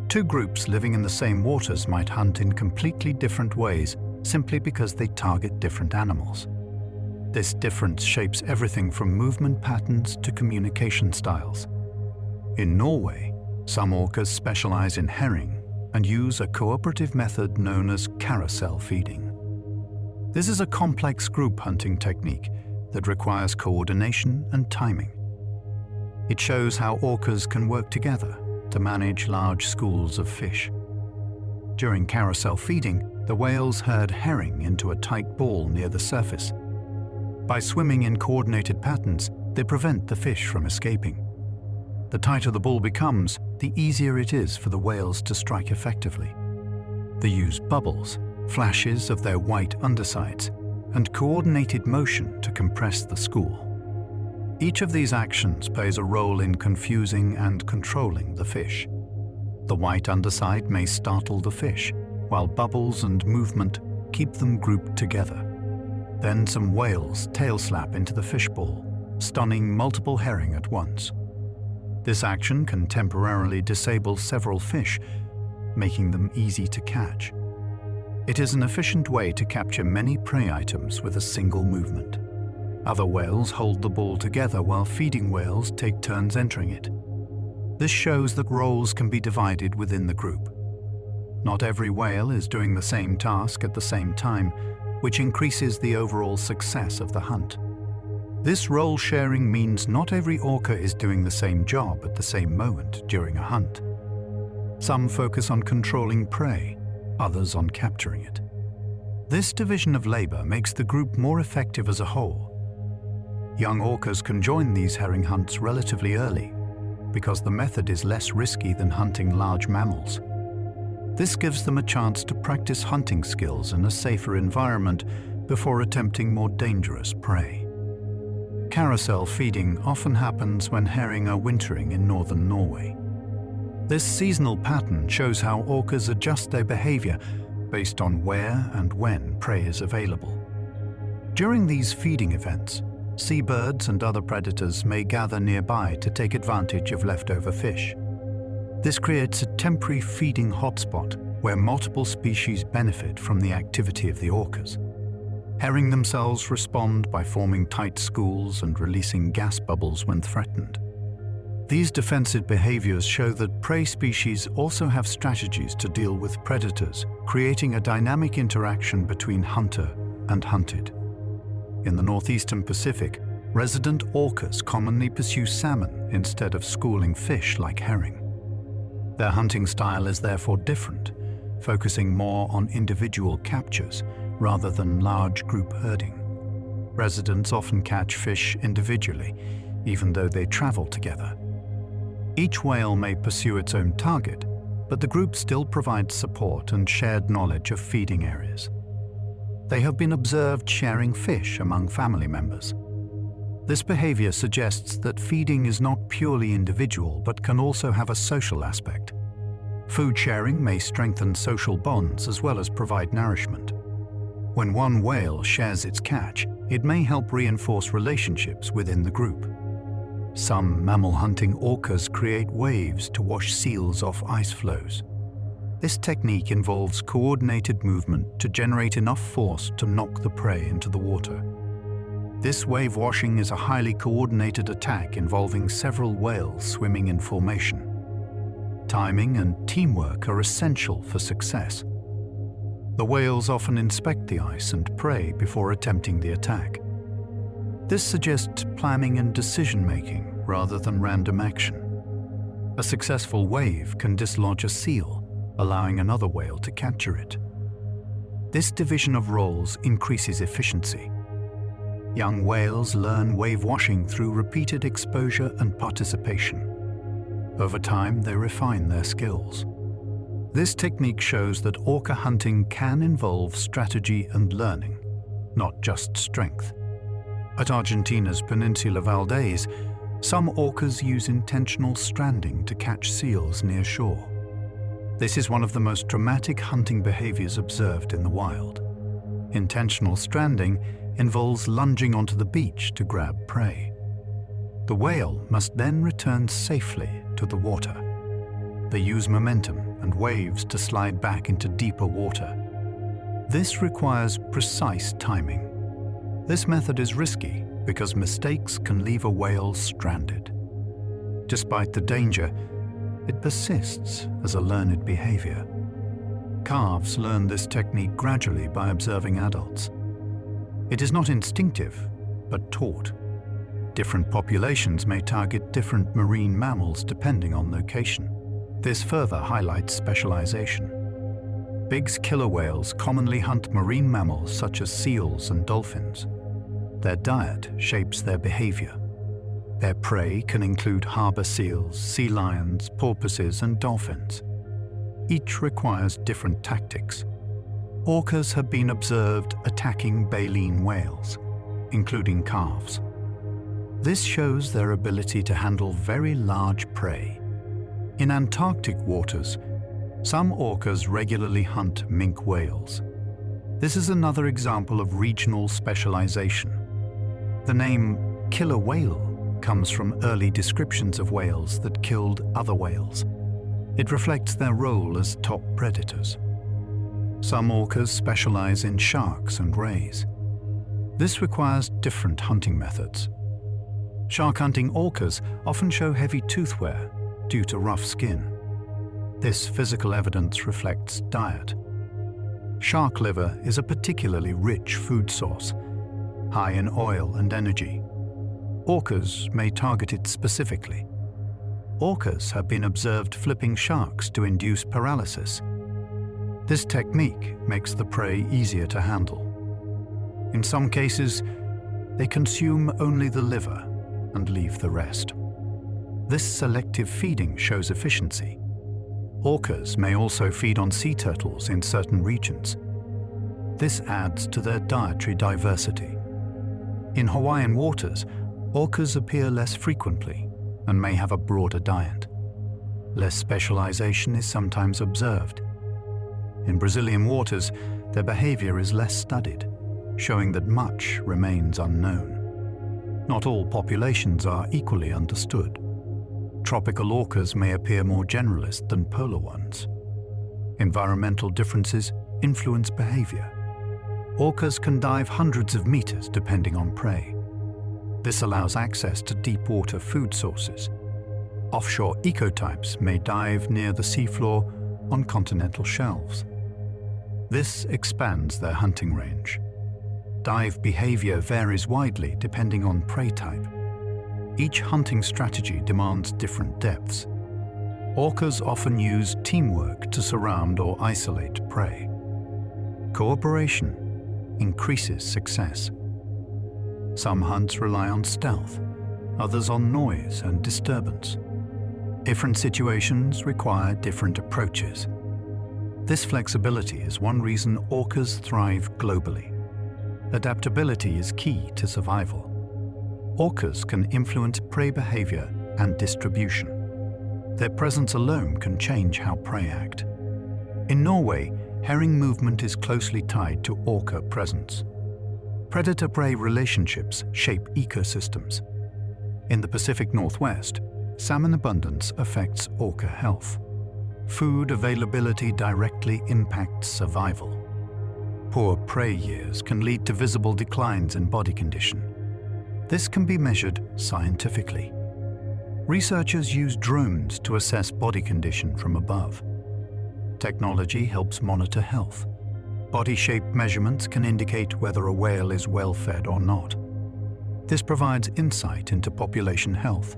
Two groups living in the same waters might hunt in completely different ways simply because they target different animals. This difference shapes everything from movement patterns to communication styles. In Norway, some orcas specialize in herring and use a cooperative method known as carousel feeding. This is a complex group hunting technique that requires coordination and timing. It shows how orcas can work together to manage large schools of fish. During carousel feeding, the whales herd herring into a tight ball near the surface. By swimming in coordinated patterns, they prevent the fish from escaping. The tighter the ball becomes, the easier it is for the whales to strike effectively. They use bubbles, flashes of their white undersides, and coordinated motion to compress the school. Each of these actions plays a role in confusing and controlling the fish. The white underside may startle the fish, while bubbles and movement keep them grouped together. Then some whales tail slap into the fishbowl, stunning multiple herring at once. This action can temporarily disable several fish, making them easy to catch. It is an efficient way to capture many prey items with a single movement. Other whales hold the ball together while feeding whales take turns entering it. This shows that roles can be divided within the group. Not every whale is doing the same task at the same time, which increases the overall success of the hunt. This role sharing means not every orca is doing the same job at the same moment during a hunt. Some focus on controlling prey, others on capturing it. This division of labor makes the group more effective as a whole. Young orcas can join these herring hunts relatively early because the method is less risky than hunting large mammals. This gives them a chance to practice hunting skills in a safer environment before attempting more dangerous prey. Carousel feeding often happens when herring are wintering in northern Norway. This seasonal pattern shows how orcas adjust their behavior based on where and when prey is available. During these feeding events, seabirds and other predators may gather nearby to take advantage of leftover fish. This creates a temporary feeding hotspot where multiple species benefit from the activity of the orcas. Herring themselves respond by forming tight schools and releasing gas bubbles when threatened. These defensive behaviors show that prey species also have strategies to deal with predators, creating a dynamic interaction between hunter and hunted. In the northeastern Pacific, resident orcas commonly pursue salmon instead of schooling fish like herring. Their hunting style is therefore different, focusing more on individual captures rather than large group herding. Residents often catch fish individually, even though they travel together. Each whale may pursue its own target, but the group still provides support and shared knowledge of feeding areas. They have been observed sharing fish among family members. This behavior suggests that feeding is not purely individual but can also have a social aspect. Food sharing may strengthen social bonds as well as provide nourishment. When one whale shares its catch, it may help reinforce relationships within the group. Some mammal-hunting orcas create waves to wash seals off ice floes. This technique involves coordinated movement to generate enough force to knock the prey into the water. This wave washing is a highly coordinated attack involving several whales swimming in formation. Timing and teamwork are essential for success. The whales often inspect the ice and prey before attempting the attack. This suggests planning and decision-making rather than random action. A successful wave can dislodge a seal, allowing another whale to capture it. This division of roles increases efficiency. Young whales learn wave washing through repeated exposure and participation. Over time, they refine their skills. This technique shows that orca hunting can involve strategy and learning, not just strength. At Argentina's Peninsula Valdez, some orcas use intentional stranding to catch seals near shore. This is one of the most dramatic hunting behaviors observed in the wild. Intentional stranding involves lunging onto the beach to grab prey. The whale must then return safely to the water. They use momentum and waves to slide back into deeper water. This requires precise timing. This method is risky because mistakes can leave a whale stranded. Despite the danger, it persists as a learned behavior. Calves learn this technique gradually by observing adults. It is not instinctive, but taught. Different populations may target different marine mammals depending on location. This further highlights specialization. Big's killer whales commonly hunt marine mammals such as seals and dolphins. Their diet shapes their behavior. Their prey can include harbor seals, sea lions, porpoises, and dolphins. Each requires different tactics. Orcas have been observed attacking baleen whales, including calves. This shows their ability to handle very large prey. In Antarctic waters, some orcas regularly hunt minke whales. This is another example of regional specialization. The name killer whale comes from early descriptions of whales that killed other whales. It reflects their role as top predators. Some orcas specialize in sharks and rays. This requires different hunting methods. Shark-hunting orcas often show heavy tooth wear due to rough skin. This physical evidence reflects diet. Shark liver is a particularly rich food source, high in oil and energy. Orcas may target it specifically. Orcas have been observed flipping sharks to induce paralysis. This technique makes the prey easier to handle. In some cases, they consume only the liver and leave the rest. This selective feeding shows efficiency. Orcas may also feed on sea turtles in certain regions. This adds to their dietary diversity. In Hawaiian waters, orcas appear less frequently and may have a broader diet. Less specialization is sometimes observed. In Brazilian waters, their behavior is less studied, showing that much remains unknown. Not all populations are equally understood. Tropical orcas may appear more generalist than polar ones. Environmental differences influence behavior. Orcas can dive hundreds of meters depending on prey. This allows access to deep water food sources. Offshore ecotypes may dive near the seafloor on continental shelves. This expands their hunting range. Dive behavior varies widely depending on prey type. Each hunting strategy demands different depths. Orcas often use teamwork to surround or isolate prey. Cooperation increases success. Some hunts rely on stealth, others on noise and disturbance. Different situations require different approaches. This flexibility is one reason orcas thrive globally. Adaptability is key to survival. Orcas can influence prey behavior and distribution. Their presence alone can change how prey act. In Norway, herring movement is closely tied to orca presence. Predator-prey relationships shape ecosystems. In the Pacific Northwest, salmon abundance affects orca health. Food availability directly impacts survival. Poor prey years can lead to visible declines in body condition. This can be measured scientifically. Researchers use drones to assess body condition from above. Technology helps monitor health. Body shape measurements can indicate whether a whale is well fed or not. This provides insight into population health.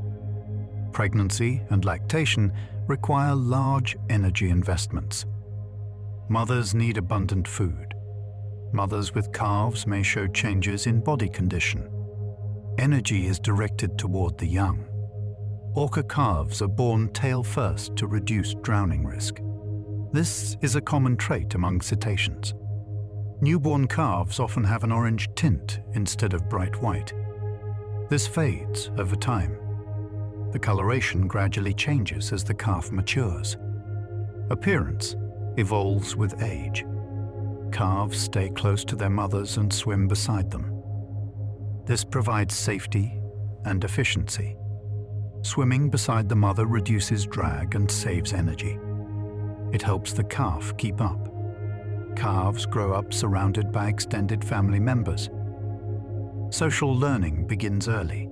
Pregnancy and lactation require large energy investments. Mothers need abundant food. Mothers with calves may show changes in body condition. Energy is directed toward the young. Orca calves are born tail first to reduce drowning risk. This is a common trait among cetaceans. Newborn calves often have an orange tint instead of bright white. This fades over time. The coloration gradually changes as the calf matures. Appearance evolves with age. Calves stay close to their mothers and swim beside them. This provides safety and efficiency. Swimming beside the mother reduces drag and saves energy. It helps the calf keep up. Calves grow up surrounded by extended family members. Social learning begins early.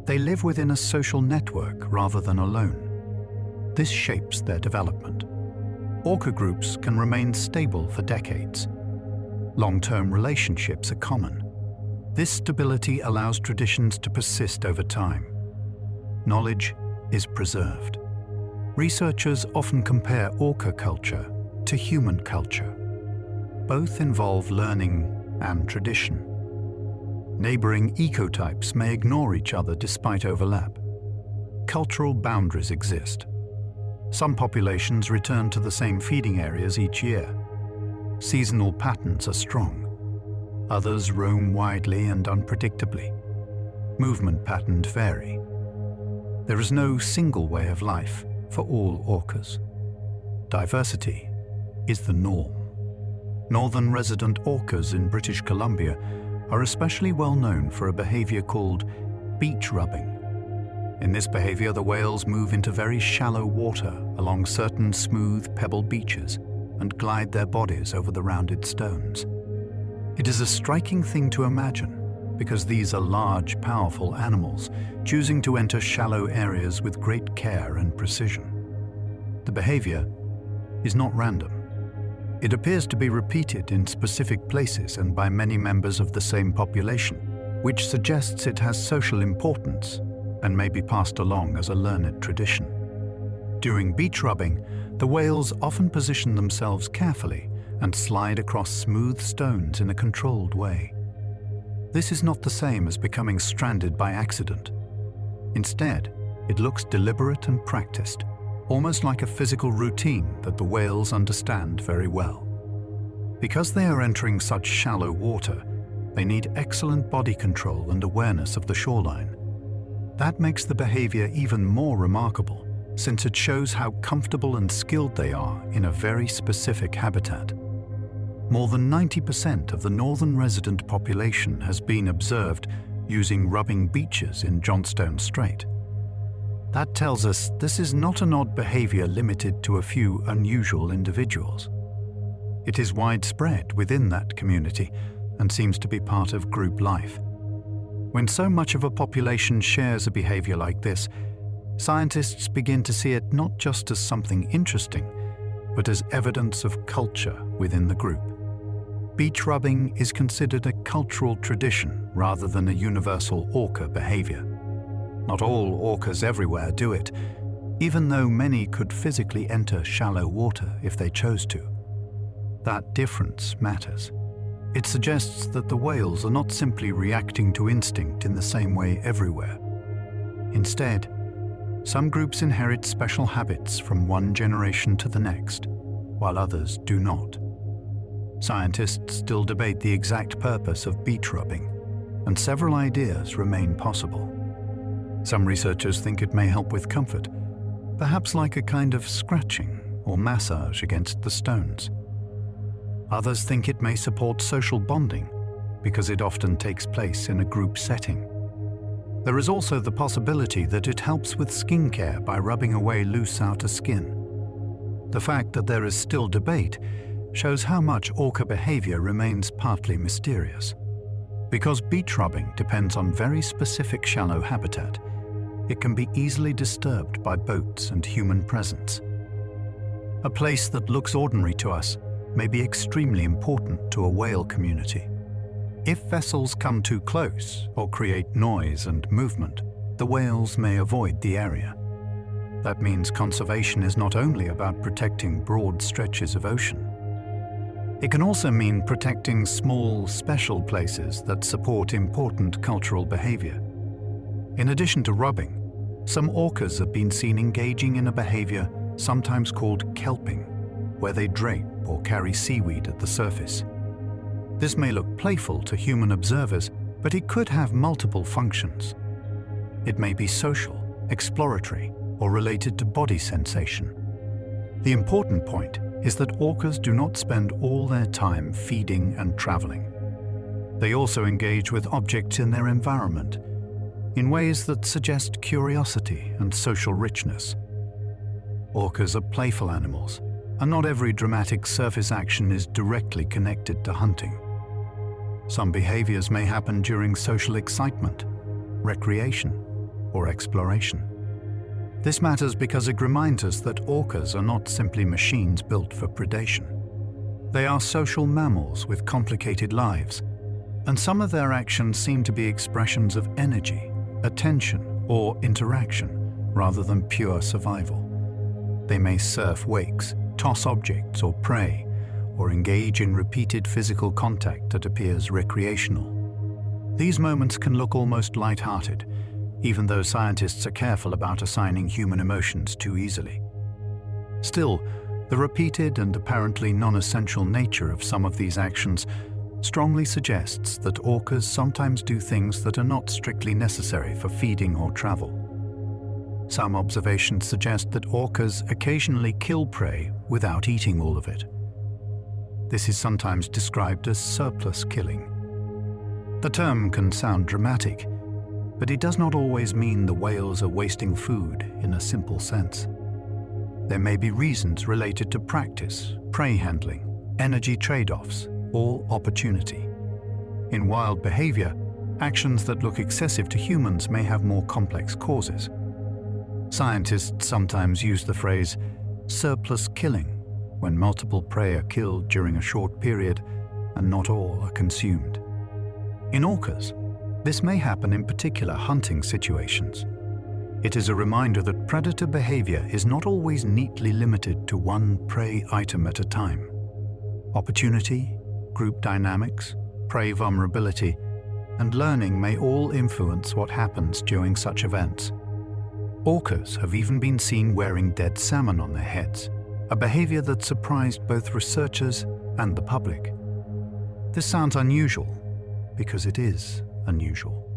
They live within a social network rather than alone. This shapes their development. Orca groups can remain stable for decades. Long-term relationships are common. This stability allows traditions to persist over time. Knowledge is preserved. Researchers often compare orca culture to human culture. Both involve learning and tradition. Neighboring ecotypes may ignore each other despite overlap. Cultural boundaries exist. Some populations return to the same feeding areas each year. seasonal patterns are strong. Others roam widely and unpredictably. Movement patterns vary. There is no single way of life for all orcas. Diversity is the norm. Northern resident orcas in British Columbia are especially well known for a behavior called beach rubbing. In this behavior, the whales move into very shallow water along certain smooth pebble beaches and glide their bodies over the rounded stones. It is a striking thing to imagine because these are large, powerful animals choosing to enter shallow areas with great care and precision. The behavior is not random. It appears to be repeated in specific places and by many members of the same population, which suggests it has social importance and may be passed along as a learned tradition. During beach rubbing, the whales often position themselves carefully and slide across smooth stones in a controlled way. This is not the same as becoming stranded by accident. Instead, it looks deliberate and practiced, almost like a physical routine that the whales understand very well. Because they are entering such shallow water, they need excellent body control and awareness of the shoreline. That makes the behavior even more remarkable, since it shows how comfortable and skilled they are in a very specific habitat. More than 90% of the northern resident population has been observed using rubbing beaches in Johnstone Strait. That tells us this is not an odd behavior limited to a few unusual individuals. It is widespread within that community and seems to be part of group life. When so much of a population shares a behavior like this, scientists begin to see it not just as something interesting, but as evidence of culture within the group. Beach rubbing is considered a cultural tradition rather than a universal orca behavior. Not all orcas everywhere do it, even though many could physically enter shallow water if they chose to. That difference matters. It suggests that the whales are not simply reacting to instinct in the same way everywhere. Instead, some groups inherit special habits from one generation to the next, while others do not. Scientists still debate the exact purpose of beach rubbing, and several ideas remain possible. Some researchers think it may help with comfort, perhaps like a kind of scratching or massage against the stones. Others think it may support social bonding because it often takes place in a group setting. There is also the possibility that it helps with skincare by rubbing away loose outer skin. The fact that there is still debate shows how much orca behavior remains partly mysterious. Because beach rubbing depends on very specific shallow habitat, it can be easily disturbed by boats and human presence. A place that looks ordinary to us may be extremely important to a whale community. If vessels come too close or create noise and movement, the whales may avoid the area. That means conservation is not only about protecting broad stretches of ocean. It can also mean protecting small, special places that support important cultural behavior. In addition to rubbing, some orcas have been seen engaging in a behavior sometimes called kelping, where they drape or carry seaweed at the surface. This may look playful to human observers, but it could have multiple functions. It may be social, exploratory, or related to body sensation. The important point is that orcas do not spend all their time feeding and traveling. They also engage with objects in their environment in ways that suggest curiosity and social richness. Orcas are playful animals, and not every dramatic surface action is directly connected to hunting. Some behaviors may happen during social excitement, recreation, or exploration. This matters because it reminds us that orcas are not simply machines built for predation. They are social mammals with complicated lives, and some of their actions seem to be expressions of energy, attention, or interaction, rather than pure survival. They may surf wakes, toss objects or prey, or engage in repeated physical contact that appears recreational. These moments can look almost light-hearted, even though scientists are careful about assigning human emotions too easily. Still, The repeated and apparently non-essential nature of some of these actions strongly suggests that orcas sometimes do things that are not strictly necessary for feeding or travel. Some observations suggest that orcas occasionally kill prey without eating all of it. This is sometimes described as surplus killing. The term can sound dramatic, but it does not always mean the whales are wasting food in a simple sense. There may be reasons related to practice, prey handling, energy trade-offs, or opportunity. In wild behavior, actions that look excessive to humans may have more complex causes. Scientists sometimes use the phrase surplus killing when multiple prey are killed during a short period and not all are consumed. In orcas, this may happen in particular hunting situations. It is a reminder that predator behavior is not always neatly limited to one prey item at a time. Opportunity, group dynamics, prey vulnerability, and learning may all influence what happens during such events. Orcas have even been seen wearing dead salmon on their heads, a behavior that surprised both researchers and the public. This sounds unusual because it is unusual.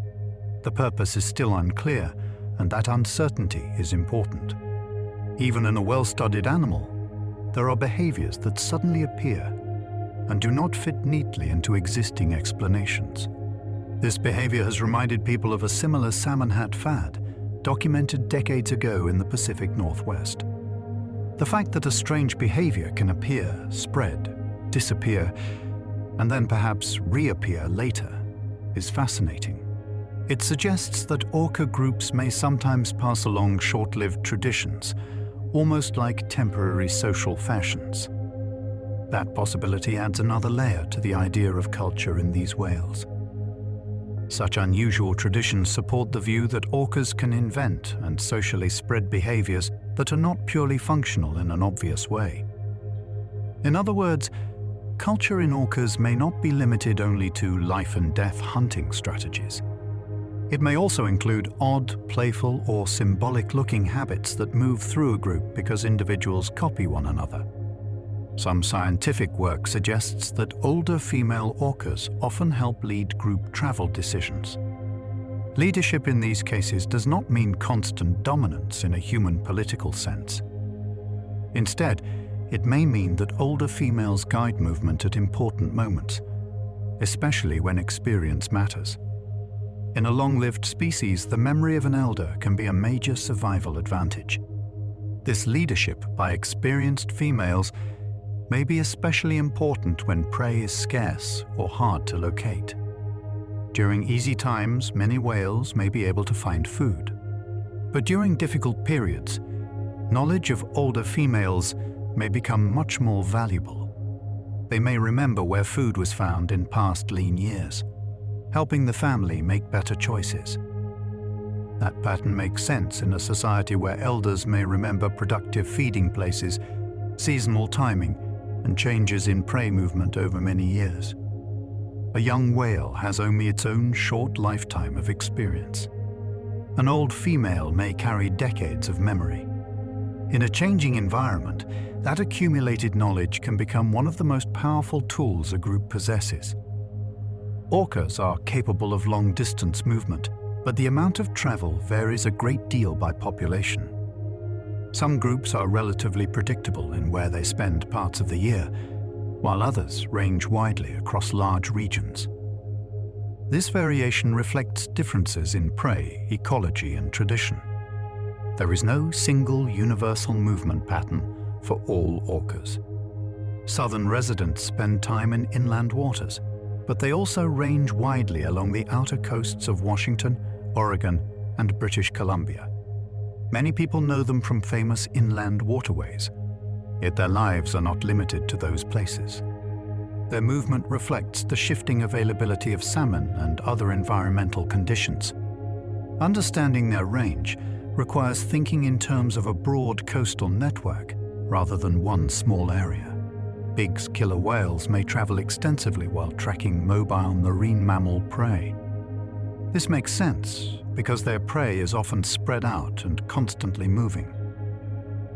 The purpose is still unclear, and that uncertainty is important. Even in a well-studied animal, there are behaviors that suddenly appear and do not fit neatly into existing explanations. This behavior has reminded people of a similar salmon hat fad documented decades ago in the Pacific Northwest. The fact that a strange behavior can appear, spread, disappear, and then perhaps reappear later is fascinating. It suggests that orca groups may sometimes pass along short-lived traditions, almost like temporary social fashions. That possibility adds another layer to the idea of culture in these whales. Such unusual traditions support the view that orcas can invent and socially spread behaviors that are not purely functional in an obvious way. In other words, culture in orcas may not be limited only to life and death hunting strategies. It may also include odd, playful, or symbolic-looking habits that move through a group because individuals copy one another. Some scientific work suggests that older female orcas often help lead group travel decisions. Leadership in these cases does not mean constant dominance in a human political sense. Instead, it may mean that older females guide movement at important moments, especially when experience matters. In a long-lived species, the memory of an elder can be a major survival advantage. This leadership by experienced females may be especially important when prey is scarce or hard to locate. During easy times, many whales may be able to find food. But during difficult periods, knowledge of older females may become much more valuable. They may remember where food was found in past lean years, helping the family make better choices. That pattern makes sense in a society where elders may remember productive feeding places, seasonal timing, and changes in prey movement over many years. A young whale has only its own short lifetime of experience. An old female may carry decades of memory. In a changing environment, that accumulated knowledge can become one of the most powerful tools a group possesses. Orcas are capable of long-distance movement, but the amount of travel varies a great deal by population. Some groups are relatively predictable in where they spend parts of the year, while others range widely across large regions. This variation reflects differences in prey, ecology, and tradition. There is no single universal movement pattern for all orcas. Southern residents spend time in inland waters, but they also range widely along the outer coasts of Washington, Oregon, and British Columbia. Many people know them from famous inland waterways, yet their lives are not limited to those places. Their movement reflects the shifting availability of salmon and other environmental conditions. Understanding their range requires thinking in terms of a broad coastal network rather than one small area. Big killer whales may travel extensively while tracking mobile marine mammal prey. This makes sense because their prey is often spread out and constantly moving.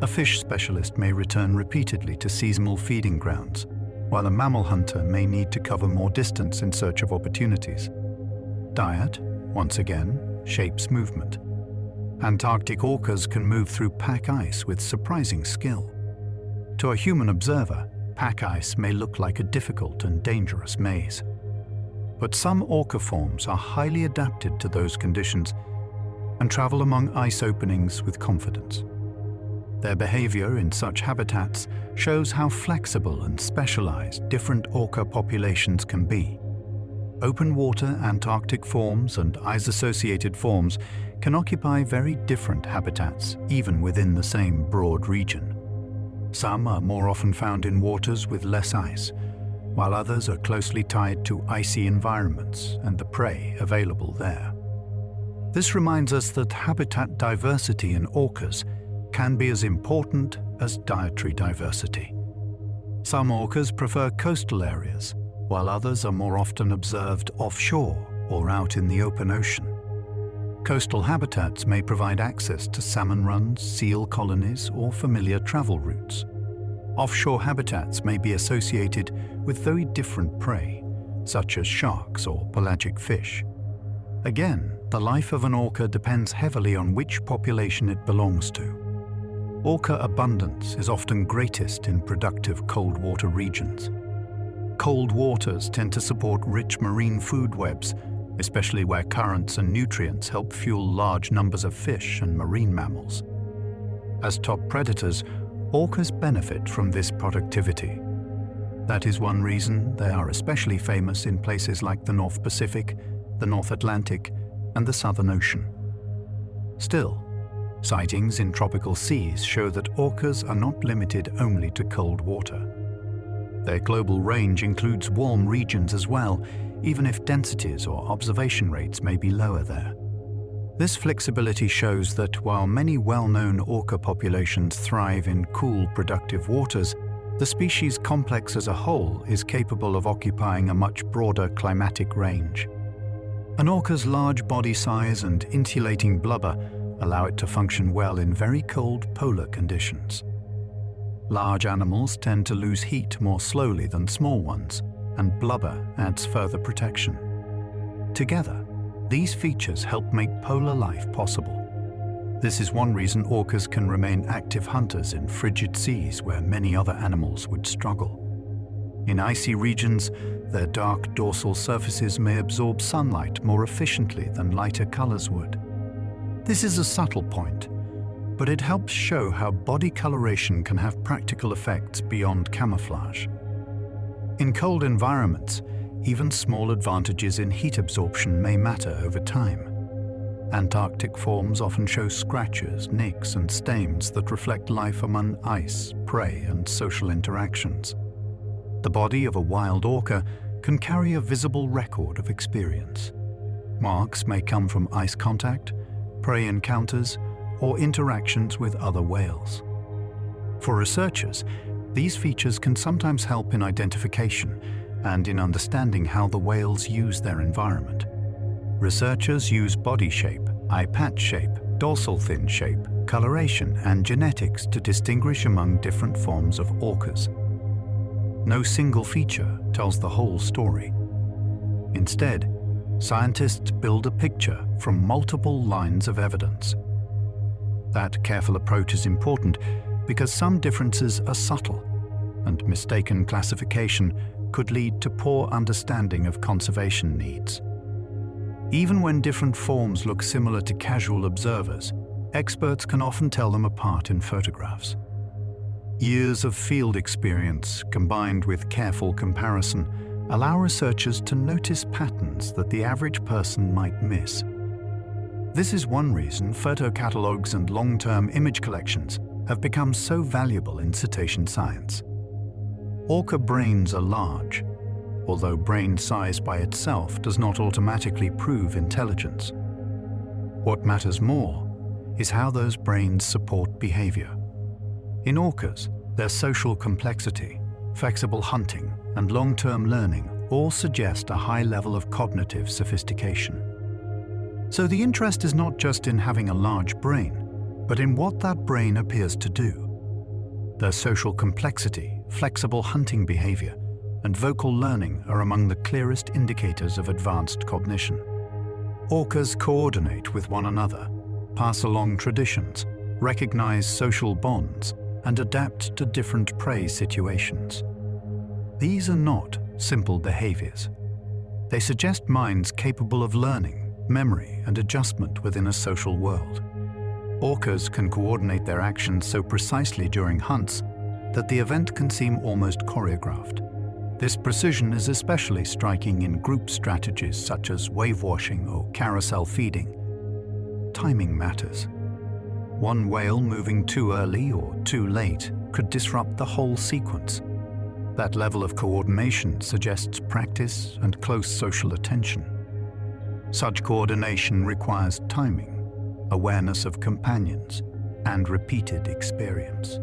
A fish specialist may return repeatedly to seasonal feeding grounds, while a mammal hunter may need to cover more distance in search of opportunities. Diet, once again, shapes movement. Antarctic orcas can move through pack ice with surprising skill. To a human observer, pack ice may look like a difficult and dangerous maze. But some orca forms are highly adapted to those conditions and travel among ice openings with confidence. Their behavior in such habitats shows how flexible and specialized different orca populations can be. Open water Antarctic forms and ice-associated forms can occupy very different habitats even within the same broad region. Some are more often found in waters with less ice, while others are closely tied to icy environments and the prey available there. This reminds us that habitat diversity in orcas can be as important as dietary diversity. Some orcas prefer coastal areas, while others are more often observed offshore or out in the open ocean. Coastal habitats may provide access to salmon runs, seal colonies, or familiar travel routes. Offshore habitats may be associated with very different prey, such as sharks or pelagic fish. Again, the life of an orca depends heavily on which population it belongs to. Orca abundance is often greatest in productive cold water regions. Cold waters tend to support rich marine food webs, especially where currents and nutrients help fuel large numbers of fish and marine mammals. As top predators, orcas benefit from this productivity. That is one reason they are especially famous in places like the North Pacific, the North Atlantic, and the Southern Ocean. Still, sightings in tropical seas show that orcas are not limited only to cold water. Their global range includes warm regions as well, even if densities or observation rates may be lower there. This flexibility shows that while many well-known orca populations thrive in cool, productive waters, the species complex as a whole is capable of occupying a much broader climatic range. An orca's large body size and insulating blubber allow it to function well in very cold polar conditions. Large animals tend to lose heat more slowly than small ones, and blubber adds further protection. Together, these features help make polar life possible. This is one reason orcas can remain active hunters in frigid seas where many other animals would struggle. In icy regions, their dark dorsal surfaces may absorb sunlight more efficiently than lighter colors would. This is a subtle point, but it helps show how body coloration can have practical effects beyond camouflage. In cold environments, even small advantages in heat absorption may matter over time. Antarctic forms often show scratches, nicks, and stains that reflect life among ice, prey, and social interactions. The body of a wild orca can carry a visible record of experience. Marks may come from ice contact, prey encounters, or interactions with other whales. For researchers, these features can sometimes help in identification and in understanding how the whales use their environment. Researchers use body shape, eye patch shape, dorsal fin shape, coloration, and genetics to distinguish among different forms of orcas. No single feature tells the whole story. Instead, scientists build a picture from multiple lines of evidence. That careful approach is important because some differences are subtle, and mistaken classification could lead to poor understanding of conservation needs. Even when different forms look similar to casual observers, experts can often tell them apart in photographs. Years of field experience combined with careful comparison allow researchers to notice patterns that the average person might miss. This is one reason photo catalogues and long-term image collections have become so valuable in cetacean science. Orca brains are large, although brain size by itself does not automatically prove intelligence. What matters more is how those brains support behavior. In orcas, their social complexity, flexible hunting, and long-term learning all suggest a high level of cognitive sophistication. So the interest is not just in having a large brain, but in what that brain appears to do. Their social complexity, flexible hunting behavior, and vocal learning are among the clearest indicators of advanced cognition. Orcas coordinate with one another, pass along traditions, recognize social bonds, and adapt to different prey situations. These are not simple behaviors. They suggest minds capable of learning, memory, and adjustment within a social world. Orcas can coordinate their actions so precisely during hunts that the event can seem almost choreographed. This precision is especially striking in group strategies such as wave washing or carousel feeding. Timing matters. One whale moving too early or too late could disrupt the whole sequence. That level of coordination suggests practice and close social attention. Such coordination requires timing, awareness of companions, and repeated experience.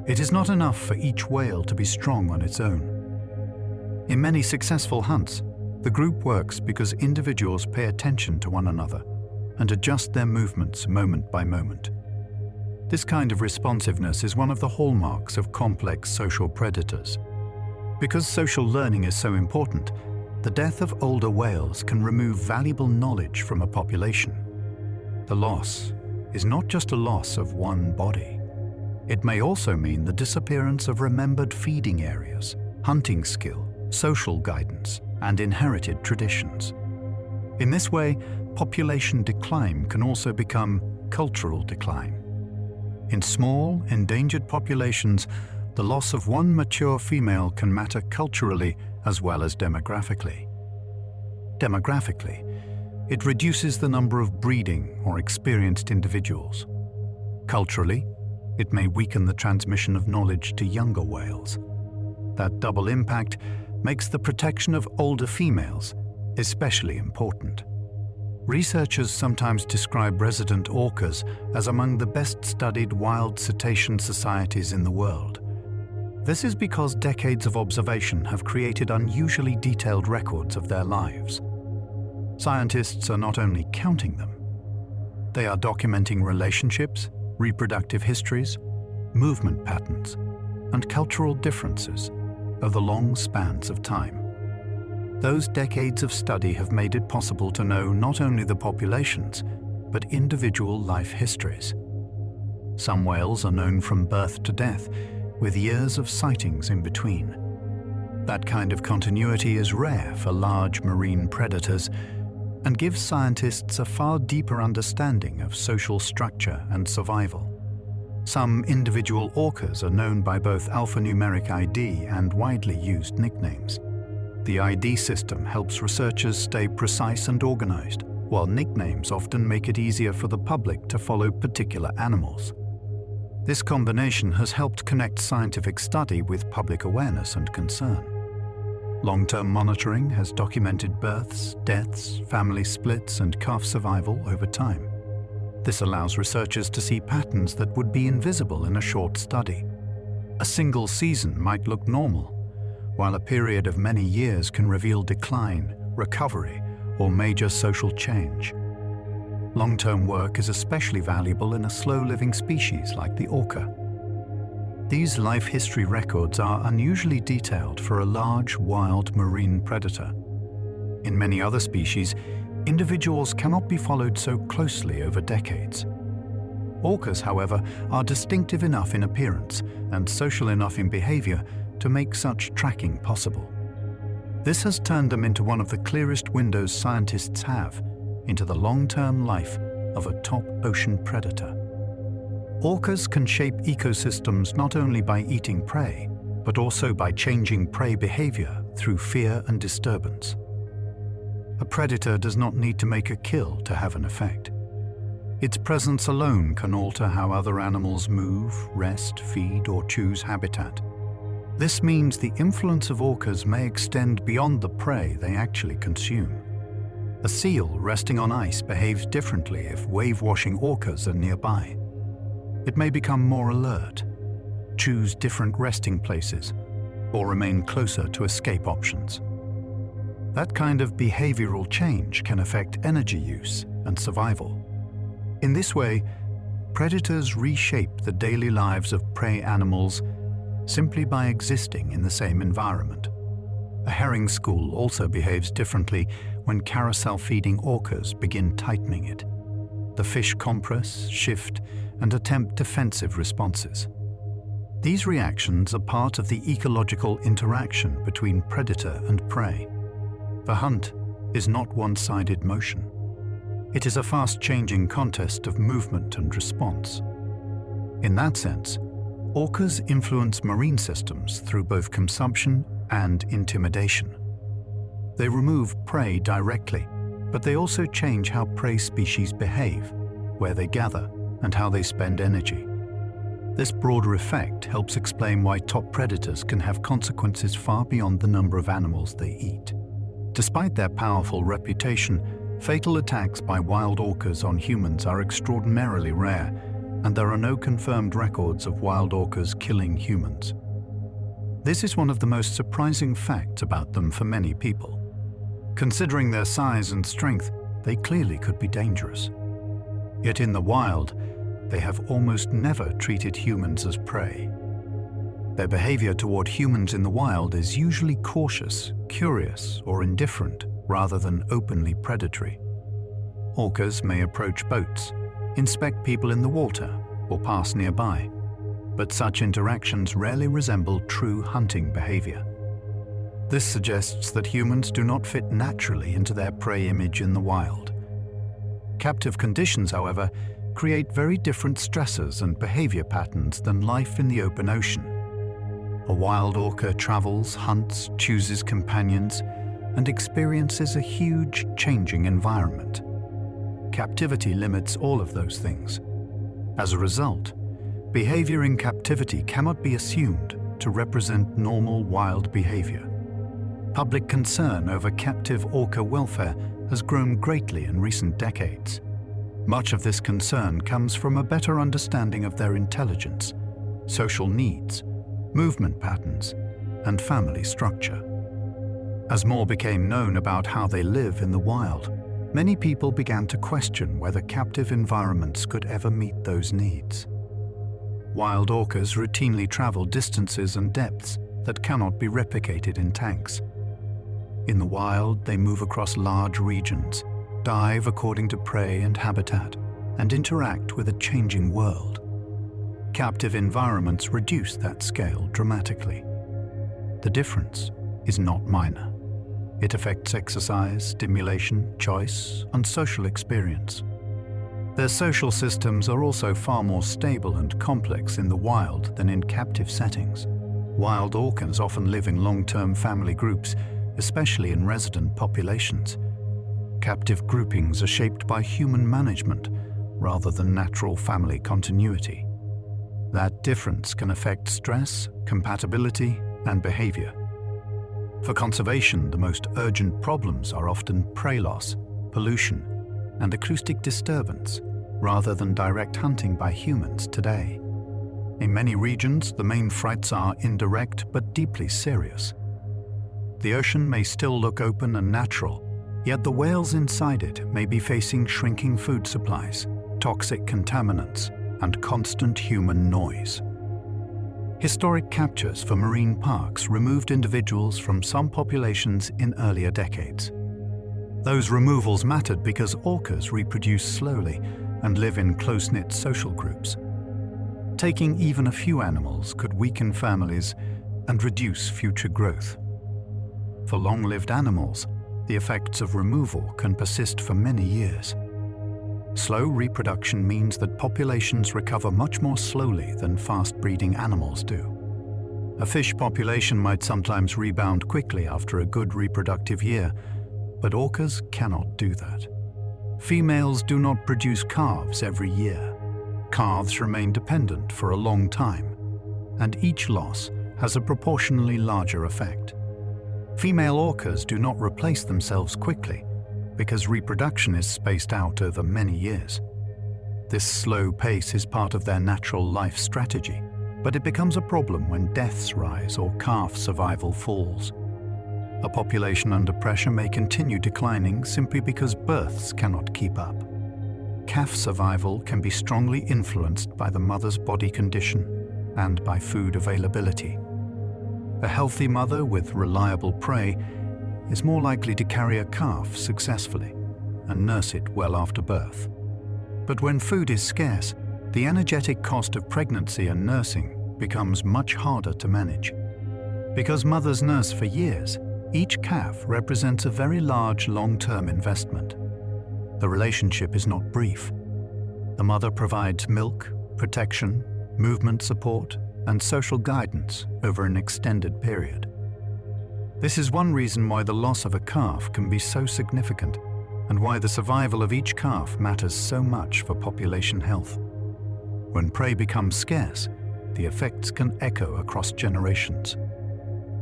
It is not enough for each whale to be strong on its own. In many successful hunts, the group works because individuals pay attention to one another and adjust their movements moment by moment. This kind of responsiveness is one of the hallmarks of complex social predators. Because social learning is so important, the death of older whales can remove valuable knowledge from a population. The loss is not just a loss of one body. It may also mean the disappearance of remembered feeding areas, hunting skill, social guidance, and inherited traditions. In this way, population decline can also become cultural decline. In small, endangered populations, the loss of one mature female can matter culturally as well as demographically. Demographically, it reduces the number of breeding or experienced individuals. Culturally, it may weaken the transmission of knowledge to younger whales. That double impact makes the protection of older females especially important. Researchers sometimes describe resident orcas as among the best-studied wild cetacean societies in the world. This is because decades of observation have created unusually detailed records of their lives. Scientists are not only counting them, they are documenting relationships, reproductive histories, movement patterns, and cultural differences of the long spans of time. Those decades of study have made it possible to know not only the populations, but individual life histories. Some whales are known from birth to death, with years of sightings in between. That kind of continuity is rare for large marine predators and gives scientists a far deeper understanding of social structure and survival. Some individual orcas are known by both alphanumeric ID and widely used nicknames. The ID system helps researchers stay precise and organized, while nicknames often make it easier for the public to follow particular animals. This combination has helped connect scientific study with public awareness and concern. Long-term monitoring has documented births, deaths, family splits, and calf survival over time. This allows researchers to see patterns that would be invisible in a short study. A single season might look normal, while a period of many years can reveal decline, recovery, or major social change. Long-term work is especially valuable in a slow-living species like the orca. These life history records are unusually detailed for a large, wild marine predator. In many other species, individuals cannot be followed so closely over decades. Orcas, however, are distinctive enough in appearance and social enough in behavior to make such tracking possible. This has turned them into one of the clearest windows scientists have into the long-term life of a top ocean predator. Orcas can shape ecosystems not only by eating prey, but also by changing prey behavior through fear and disturbance. A predator does not need to make a kill to have an effect. Its presence alone can alter how other animals move, rest, feed, or choose habitat. This means the influence of orcas may extend beyond the prey they actually consume. A seal resting on ice behaves differently if wave-washing orcas are nearby. It may become more alert, choose different resting places, or remain closer to escape options. That kind of behavioral change can affect energy use and survival. In this way, predators reshape the daily lives of prey animals simply by existing in the same environment. A herring school also behaves differently when carousel-feeding orcas begin tightening it. The fish compress, shift, and attempt defensive responses. These reactions are part of the ecological interaction between predator and prey. The hunt is not one-sided motion. It is a fast-changing contest of movement and response. In that sense, orcas influence marine systems through both consumption and intimidation. They remove prey directly, but they also change how prey species behave, where they gather, and how they spend energy. This broader effect helps explain why top predators can have consequences far beyond the number of animals they eat. Despite their powerful reputation, fatal attacks by wild orcas on humans are extraordinarily rare, and there are no confirmed records of wild orcas killing humans. This is one of the most surprising facts about them for many people. Considering their size and strength, they clearly could be dangerous. Yet in the wild, they have almost never treated humans as prey. Their behavior toward humans in the wild is usually cautious, curious, or indifferent, rather than openly predatory. Orcas may approach boats, inspect people in the water, or pass nearby, but such interactions rarely resemble true hunting behavior. This suggests that humans do not fit naturally into their prey image in the wild. Captive conditions, however, create very different stressors and behavior patterns than life in the open ocean. A wild orca travels, hunts, chooses companions, and experiences a huge, changing environment. Captivity limits all of those things. As a result, behavior in captivity cannot be assumed to represent normal wild behavior. Public concern over captive orca welfare has grown greatly in recent decades. Much of this concern comes from a better understanding of their intelligence, social needs, movement patterns, and family structure. As more became known about how they live in the wild, many people began to question whether captive environments could ever meet those needs. Wild orcas routinely travel distances and depths that cannot be replicated in tanks. In the wild, they move across large regions, dive according to prey and habitat, and interact with a changing world. Captive environments reduce that scale dramatically. The difference is not minor. It affects exercise, stimulation, choice, and social experience. Their social systems are also far more stable and complex in the wild than in captive settings. Wild orcas often live in long-term family groups, especially in resident populations. Captive groupings are shaped by human management rather than natural family continuity. That difference can affect stress, compatibility, and behavior. For conservation, the most urgent problems are often prey loss, pollution, and acoustic disturbance, rather than direct hunting by humans today. In many regions, the main threats are indirect but deeply serious. The ocean may still look open and natural, yet the whales inside it may be facing shrinking food supplies, toxic contaminants, and constant human noise. Historic captures for marine parks removed individuals from some populations in earlier decades. Those removals mattered because orcas reproduce slowly and live in close-knit social groups. Taking even a few animals could weaken families and reduce future growth. For long-lived animals, the effects of removal can persist for many years. Slow reproduction means that populations recover much more slowly than fast-breeding animals do. A fish population might sometimes rebound quickly after a good reproductive year, but orcas cannot do that. Females do not produce calves every year. Calves remain dependent for a long time, and each loss has a proportionally larger effect. Female orcas do not replace themselves quickly, because reproduction is spaced out over many years. This slow pace is part of their natural life strategy, but it becomes a problem when deaths rise or calf survival falls. A population under pressure may continue declining simply because births cannot keep up. calf survival can be strongly influenced by the mother's body condition and by food availability. A healthy mother with reliable prey is more likely to carry a calf successfully and nurse it well after birth. But when food is scarce, the energetic cost of pregnancy and nursing becomes much harder to manage. Because mothers nurse for years, each calf represents a very large long-term investment. The relationship is not brief. The mother provides milk, protection, movement support, and social guidance over an extended period. This is one reason why the loss of a calf can be so significant, and why the survival of each calf matters so much for population health. When prey becomes scarce, the effects can echo across generations.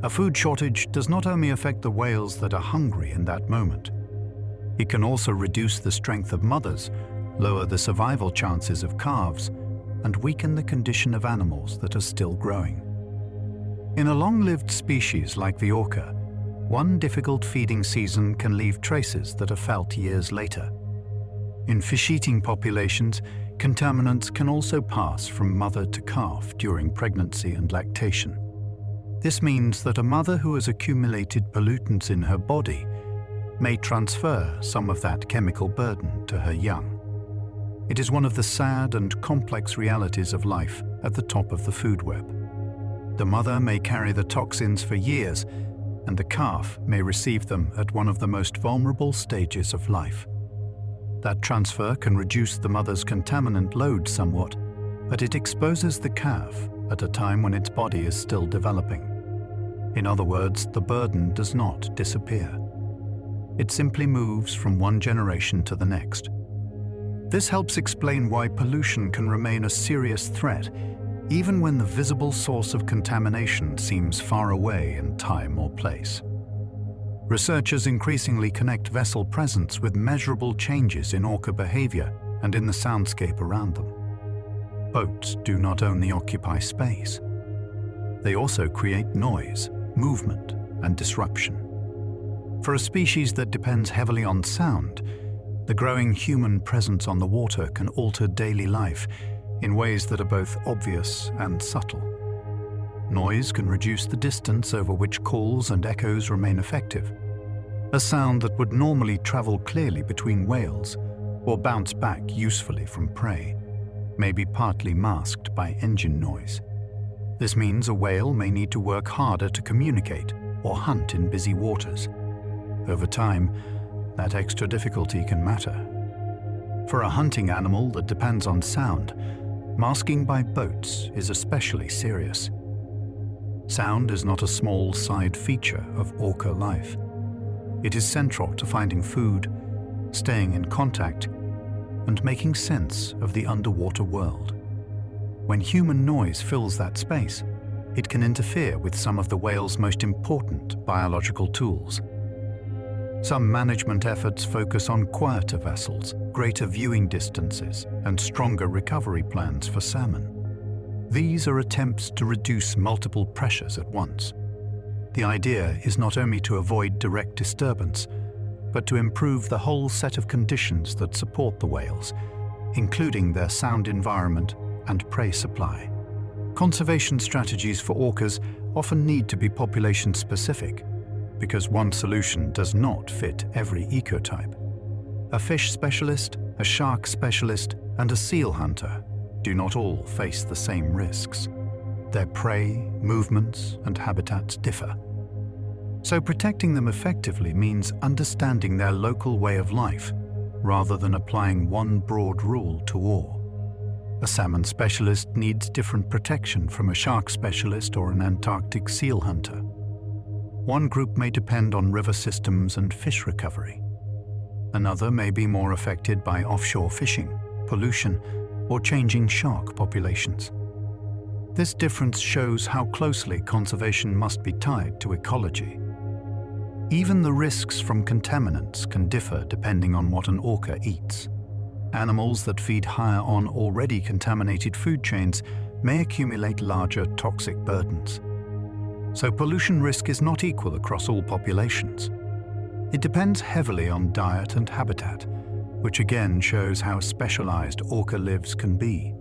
A food shortage does not only affect the whales that are hungry in that moment. It can also reduce the strength of mothers, lower the survival chances of calves, and weaken the condition of animals that are still growing. In a long-lived species like the orca, one difficult feeding season can leave traces that are felt years later. In fish-eating populations, contaminants can also pass from mother to calf during pregnancy and lactation. This means that a mother who has accumulated pollutants in her body may transfer some of that chemical burden to her young. It is one of the sad and complex realities of life at the top of the food web. The mother may carry the toxins for years, and the calf may receive them at one of the most vulnerable stages of life. That transfer can reduce the mother's contaminant load somewhat, but it exposes the calf at a time when its body is still developing. In other words, the burden does not disappear. It simply moves from one generation to the next. This helps explain why pollution can remain a serious threat, even when the visible source of contamination seems far away in time or place. Researchers increasingly connect vessel presence with measurable changes in orca behavior and in the soundscape around them. Boats do not only occupy space. They also create noise, movement, and disruption. For a species that depends heavily on sound, the growing human presence on the water can alter daily life in ways that are both obvious and subtle. Noise can reduce the distance over which calls and echoes remain effective. A sound that would normally travel clearly between whales or bounce back usefully from prey may be partly masked by engine noise. This means a whale may need to work harder to communicate or hunt in busy waters. Over time, that extra difficulty can matter. For a hunting animal that depends on sound, masking by boats is especially serious. Sound is not a small side feature of orca life. It is central to finding food, staying in contact, and making sense of the underwater world. When human noise fills that space, it can interfere with some of the whale's most important biological tools. Some management efforts focus on quieter vessels, greater viewing distances, and stronger recovery plans for salmon. These are attempts to reduce multiple pressures at once. The idea is not only to avoid direct disturbance, but to improve the whole set of conditions that support the whales, including their sound environment and prey supply. Conservation strategies for orcas often need to be population-specific, because one solution does not fit every ecotype. A fish specialist, a shark specialist, and a seal hunter do not all face the same risks. Their prey, movements, and habitats differ. So protecting them effectively means understanding their local way of life, rather than applying one broad rule to all. A salmon specialist needs different protection from a shark specialist or an Antarctic seal hunter. One group may depend on river systems and fish recovery. Another may be more affected by offshore fishing, pollution, or changing shark populations. This difference shows how closely conservation must be tied to ecology. Even the risks from contaminants can differ depending on what an orca eats. Animals that feed higher on already contaminated food chains may accumulate larger toxic burdens. So pollution risk is not equal across all populations. It depends heavily on diet and habitat, which again shows how specialized orca lives can be.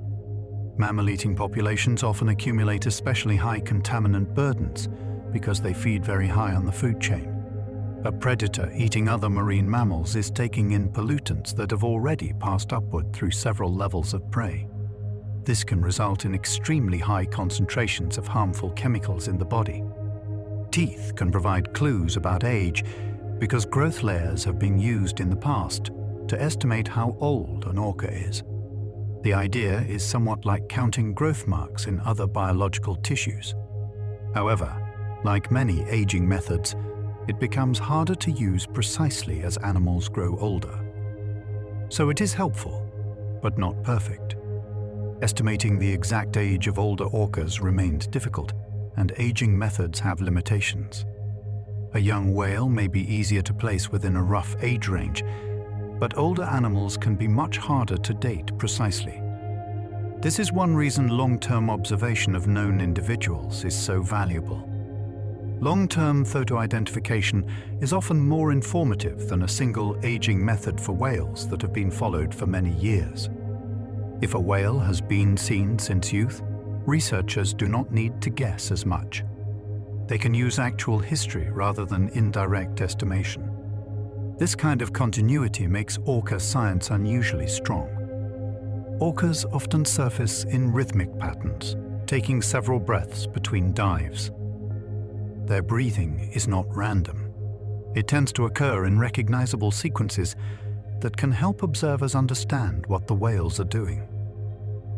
Mammal-eating populations often accumulate especially high contaminant burdens because they feed very high on the food chain. A predator eating other marine mammals is taking in pollutants that have already passed upward through several levels of prey. This can result in extremely high concentrations of harmful chemicals in the body. Teeth can provide clues about age because growth layers have been used in the past to estimate how old an orca is. The idea is somewhat like counting growth marks in other biological tissues. However, like many aging methods, it becomes harder to use precisely as animals grow older. So it is helpful, but not perfect. Estimating the exact age of older orcas remains difficult, and aging methods have limitations. A young whale may be easier to place within a rough age range, but older animals can be much harder to date precisely. This is one reason long-term observation of known individuals is so valuable. Long-term photo-identification is often more informative than a single aging method for whales that have been followed for many years. If a whale has been seen since youth, researchers do not need to guess as much. They can use actual history rather than indirect estimation. This kind of continuity makes orca science unusually strong. Orcas often surface in rhythmic patterns, taking several breaths between dives. Their breathing is not random. It tends to occur in recognizable sequences that can help observers understand what the whales are doing.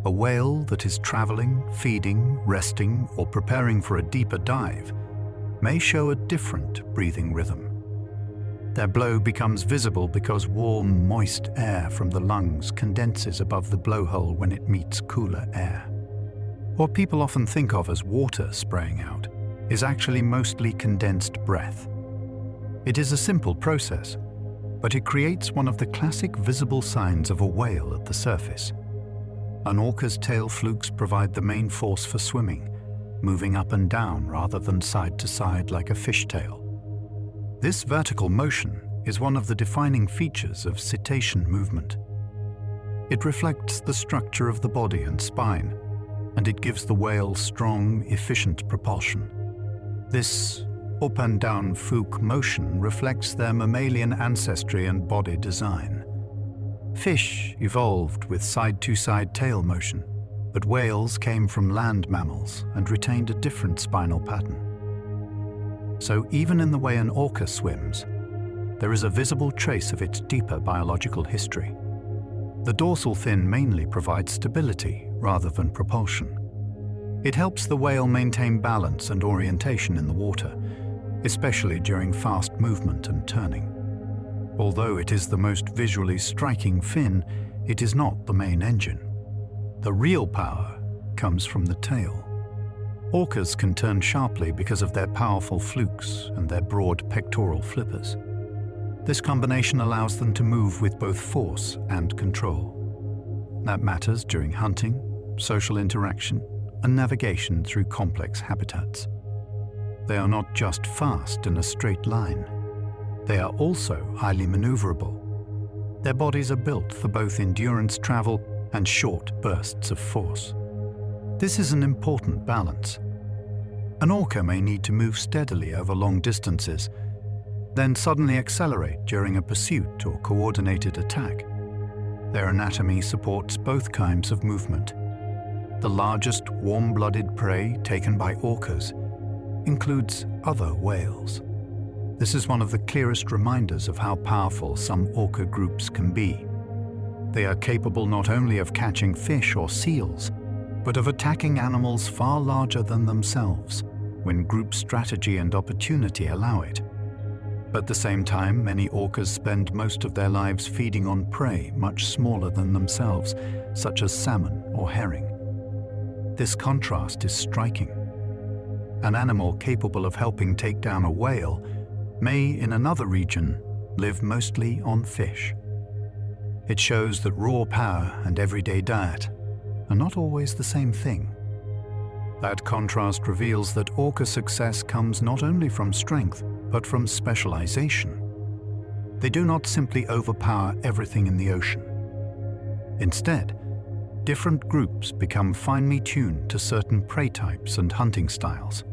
A whale that is traveling, feeding, resting, or preparing for a deeper dive may show a different breathing rhythm. Their blow becomes visible because warm, moist air from the lungs condenses above the blowhole when it meets cooler air. What people often think of as water spraying out is actually mostly condensed breath. It is a simple process, but it creates one of the classic visible signs of a whale at the surface. An orca's tail flukes provide the main force for swimming, moving up and down rather than side to side like a fishtail. This vertical motion is one of the defining features of cetacean movement. It reflects the structure of the body and spine, and it gives the whale strong, efficient propulsion. This up and down fluke motion reflects their mammalian ancestry and body design. Fish evolved with side-to-side tail motion, but whales came from land mammals and retained a different spinal pattern. So even in the way an orca swims, there is a visible trace of its deeper biological history. The dorsal fin mainly provides stability rather than propulsion. It helps the whale maintain balance and orientation in the water, especially during fast movement and turning. Although it is the most visually striking fin, it is not the main engine. The real power comes from the tail. Orcas can turn sharply because of their powerful flukes and their broad pectoral flippers. This combination allows them to move with both force and control. That matters during hunting, social interaction, and navigation through complex habitats. They are not just fast in a straight line. They are also highly maneuverable. Their bodies are built for both endurance travel and short bursts of force. This is an important balance. An orca may need to move steadily over long distances, then suddenly accelerate during a pursuit or coordinated attack. Their anatomy supports both kinds of movement. The largest warm-blooded prey taken by orcas includes other whales. This is one of the clearest reminders of how powerful some orca groups can be. They are capable not only of catching fish or seals, but of attacking animals far larger than themselves when group strategy and opportunity allow it. At the same time, many orcas spend most of their lives feeding on prey much smaller than themselves, such as salmon or herring. This contrast is striking. An animal capable of helping take down a whale may, in another region, live mostly on fish. It shows that raw power and everyday diet are not always the same thing. That contrast reveals that orca success comes not only from strength, but from specialization. they do not simply overpower everything in the ocean. Instead, different groups become finely tuned to certain prey types and hunting styles.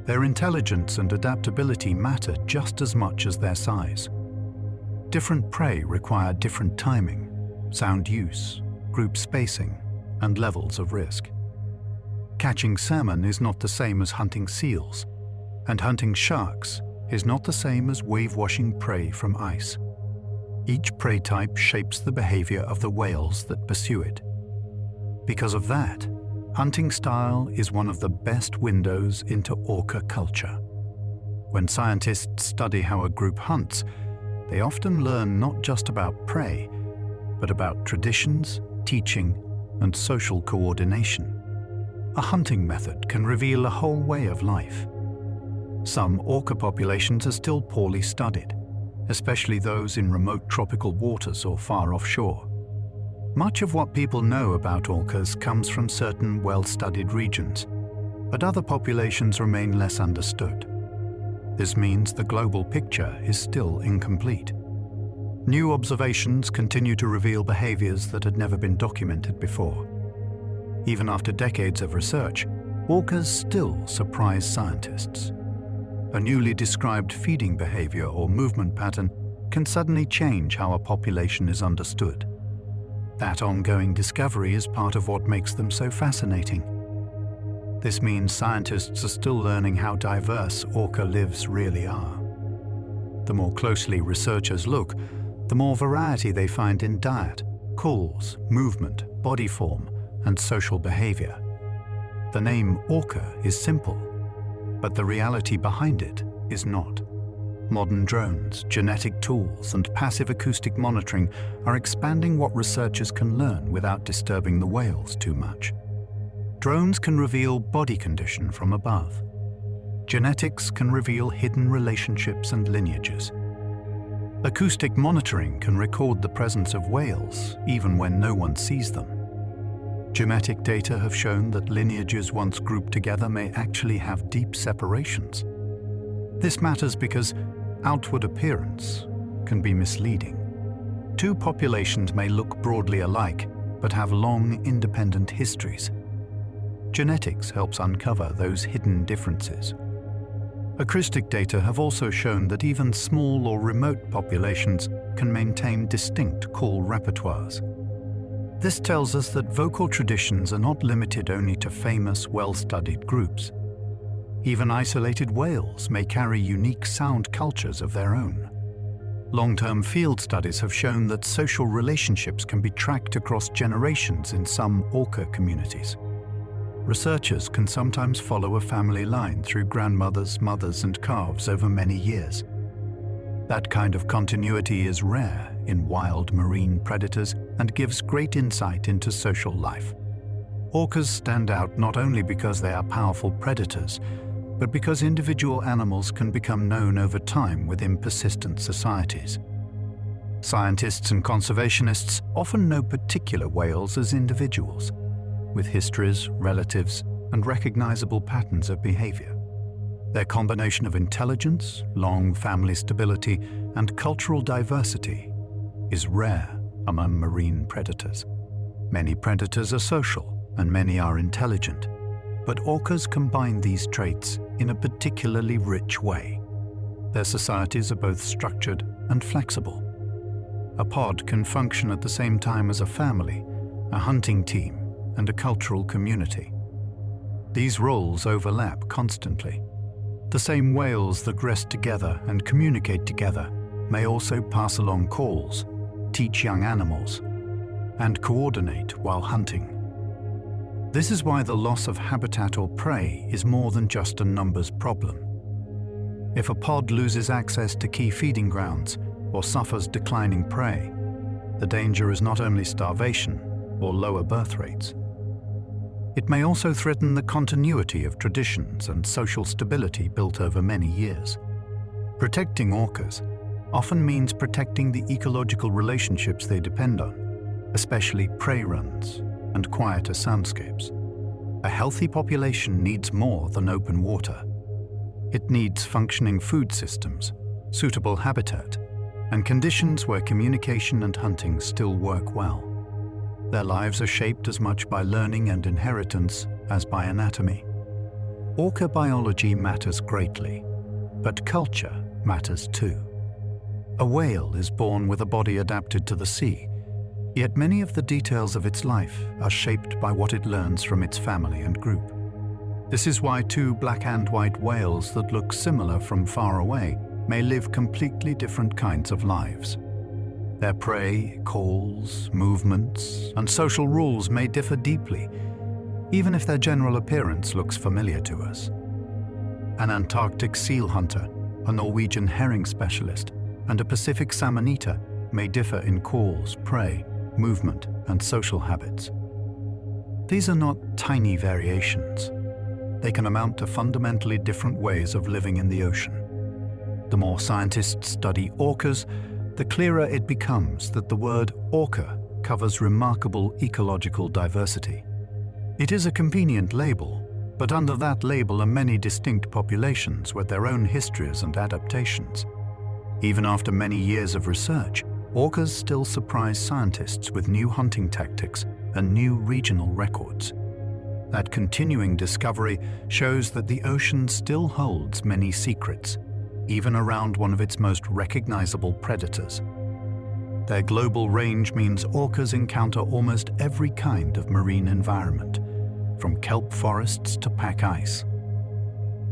Their intelligence and adaptability matter just as much as their size. Different prey require different timing, sound use, group spacing, and levels of risk. Catching salmon is not the same as hunting seals, and hunting sharks is not the same as wave-washing prey from ice. Each prey type shapes the behavior of the whales that pursue it. Because of that, hunting style is one of the best windows into orca culture. When scientists study how a group hunts, they often learn not just about prey, but about traditions, teaching, and social coordination. A hunting method can reveal a whole way of life. Some orca populations are still poorly studied, especially those in remote tropical waters or far offshore. Much of what people know about orcas comes from certain well-studied regions, but other populations remain less understood. This means the global picture is still incomplete. New observations continue to reveal behaviors that had never been documented before. Even after decades of research, orcas still surprise scientists. A newly described feeding behavior or movement pattern can suddenly change how a population is understood. That ongoing discovery is part of what makes them so fascinating. This means scientists are still learning how diverse orca lives really are. The more closely researchers look, the more variety they find in diet, calls, movement, body form, and social behavior. The name orca is simple, but the reality behind it is not. Modern drones, genetic tools, and passive acoustic monitoring are expanding what researchers can learn without disturbing the whales too much. Drones can reveal body condition from above. Genetics can reveal hidden relationships and lineages. Acoustic monitoring can record the presence of whales even when no one sees them. Genetic data have shown that lineages once grouped together may actually have deep separations. This matters because outward appearance can be misleading. Two populations may look broadly alike, but have long, independent histories. Genetics helps uncover those hidden differences. Acoustic data have also shown that even small or remote populations can maintain distinct call repertoires. This tells us that vocal traditions are not limited only to famous, well-studied groups. Even isolated whales may carry unique sound cultures of their own. Long-term field studies have shown that social relationships can be tracked across generations in some orca communities. Researchers can sometimes follow a family line through grandmothers, mothers, and calves over many years. That kind of continuity is rare in wild marine predators and gives great insight into social life. Orcas stand out not only because they are powerful predators, but because individual animals can become known over time within persistent societies. Scientists and conservationists often know particular whales as individuals, with histories, relatives, and recognizable patterns of behavior. Their combination of intelligence, long family stability, and cultural diversity is rare among marine predators. Many predators are social, and many are intelligent, but orcas combine these traits in a particularly rich way. Their societies are both structured and flexible. A pod can function at the same time as a family, a hunting team, and a cultural community. These roles overlap constantly. The same whales that rest together and communicate together may also pass along calls, teach young animals, and coordinate while hunting. This is why the loss of habitat or prey is more than just a numbers problem. If a pod loses access to key feeding grounds or suffers declining prey, the danger is not only starvation or lower birth rates. It may also threaten the continuity of traditions and social stability built over many years. Protecting orcas often means protecting the ecological relationships they depend on, especially prey runs and quieter soundscapes. A healthy population needs more than open water. It needs functioning food systems, suitable habitat, and conditions where communication and hunting still work well. Their lives are shaped as much by learning and inheritance as by anatomy. Orca biology matters greatly, but culture matters too. A whale is born with a body adapted to the sea, yet many of the details of its life are shaped by what it learns from its family and group. This is why two black and white whales that look similar from far away may live completely different kinds of lives. Their prey, calls, movements, and social rules may differ deeply, even if their general appearance looks familiar to us. An Antarctic seal hunter, a Norwegian herring specialist, and a Pacific salmon eater may differ in calls, prey, movement, and social habits. These are not tiny variations. They can amount to fundamentally different ways of living in the ocean. The more scientists study orcas, the clearer it becomes that the word orca covers remarkable ecological diversity. It is a convenient label, but under that label are many distinct populations with their own histories and adaptations. Even after many years of research, orcas still surprise scientists with new hunting tactics and new regional records. That continuing discovery shows that the ocean still holds many secrets, even around one of its most recognizable predators. Their global range means orcas encounter almost every kind of marine environment, from kelp forests to pack ice.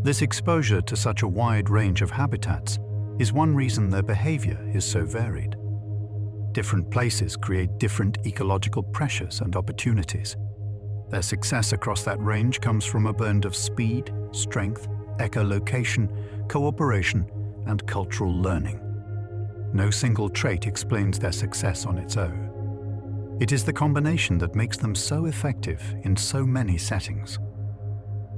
This exposure to such a wide range of habitats is one reason their behavior is so varied. Different places create different ecological pressures and opportunities. Their success across that range comes from a blend of speed, strength, echolocation, cooperation, and cultural learning. No single trait explains their success on its own. It is the combination that makes them so effective in so many settings.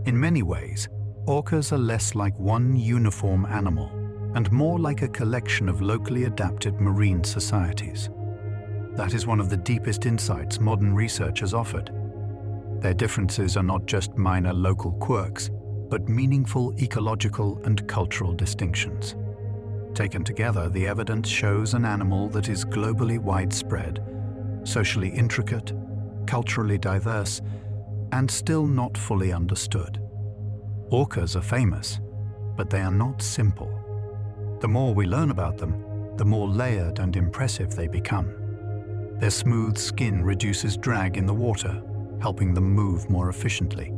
In many ways, orcas are less like one uniform animal and more like a collection of locally adapted marine societies. That is one of the deepest insights modern research has offered. Their differences are not just minor local quirks, but meaningful ecological and cultural distinctions. Taken together, the evidence shows an animal that is globally widespread, socially intricate, culturally diverse, and still not fully understood. Orcas are famous, but they are not simple. The more we learn about them, the more layered and impressive they become. Their smooth skin reduces drag in the water, helping them move more efficiently.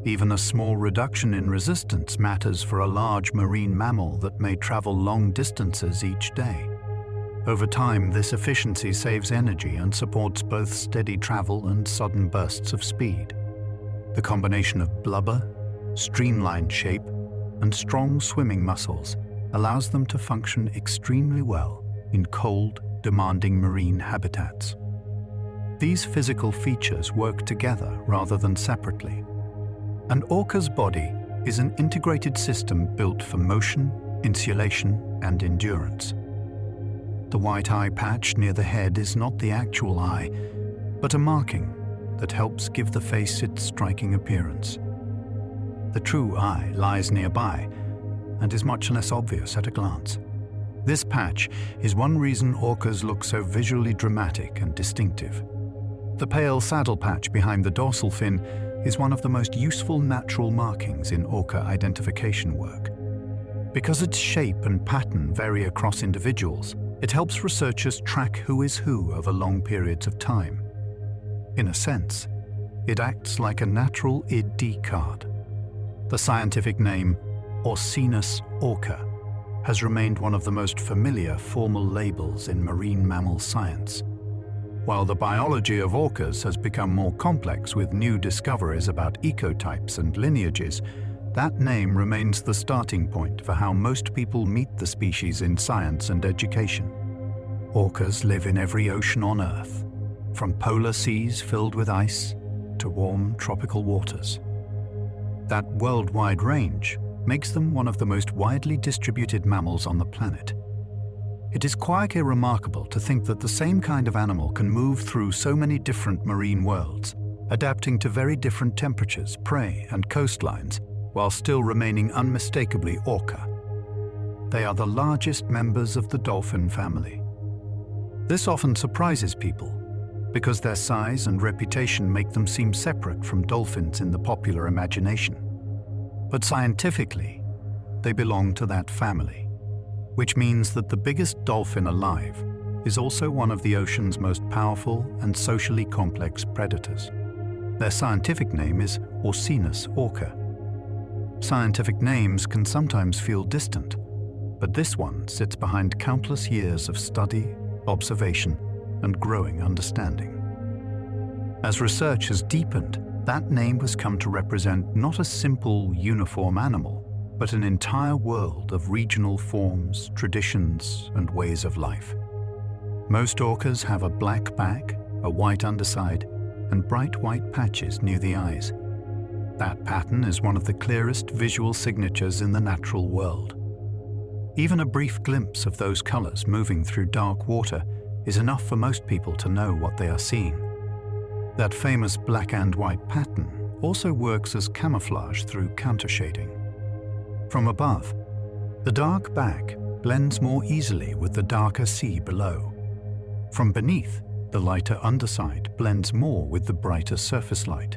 Even a small reduction in resistance matters for a large marine mammal that may travel long distances each day. Over time, this efficiency saves energy and supports both steady travel and sudden bursts of speed. The combination of blubber, streamlined shape, and strong swimming muscles allows them to function extremely well in cold, demanding marine habitats. These physical features work together rather than separately. An orca's body is an integrated system built for motion, insulation, and endurance. The white eye patch near the head is not the actual eye, but a marking that helps give the face its striking appearance. The true eye lies nearby and is much less obvious at a glance. This patch is one reason orcas look so visually dramatic and distinctive. The pale saddle patch behind the dorsal fin is one of the most useful natural markings in orca identification work. Because its shape and pattern vary across individuals, it helps researchers track who is who over long periods of time. In a sense, it acts like a natural ID card. The scientific name, Orcinus orca, has remained one of the most familiar formal labels in marine mammal science. While the biology of orcas has become more complex with new discoveries about ecotypes and lineages, that name remains the starting point for how most people meet the species in science and education. Orcas live in every ocean on Earth, from polar seas filled with ice to warm tropical waters. That worldwide range makes them one of the most widely distributed mammals on the planet. It is quietly remarkable to think that the same kind of animal can move through so many different marine worlds, adapting to very different temperatures, prey, and coastlines, while still remaining unmistakably orca. they are the largest members of the dolphin family. This often surprises people because their size and reputation make them seem separate from dolphins in the popular imagination. But scientifically, they belong to that family, which means that the biggest dolphin alive is also one of the ocean's most powerful and socially complex predators. Their scientific name is Orcas orca. Scientific names can sometimes feel distant, but this one sits behind countless years of study, observation, and growing understanding. As research has deepened, that name has come to represent not a simple, uniform animal, but an entire world of regional forms, traditions, and ways of life. Most orcas have a black back, a white underside, and bright white patches near the eyes. That pattern is one of the clearest visual signatures in the natural world. Even a brief glimpse of those colors moving through dark water is enough for most people to know what they are seeing. That famous black and white pattern also works as camouflage through countershading. From above, the dark back blends more easily with the darker sea below. From beneath, the lighter underside blends more with the brighter surface light.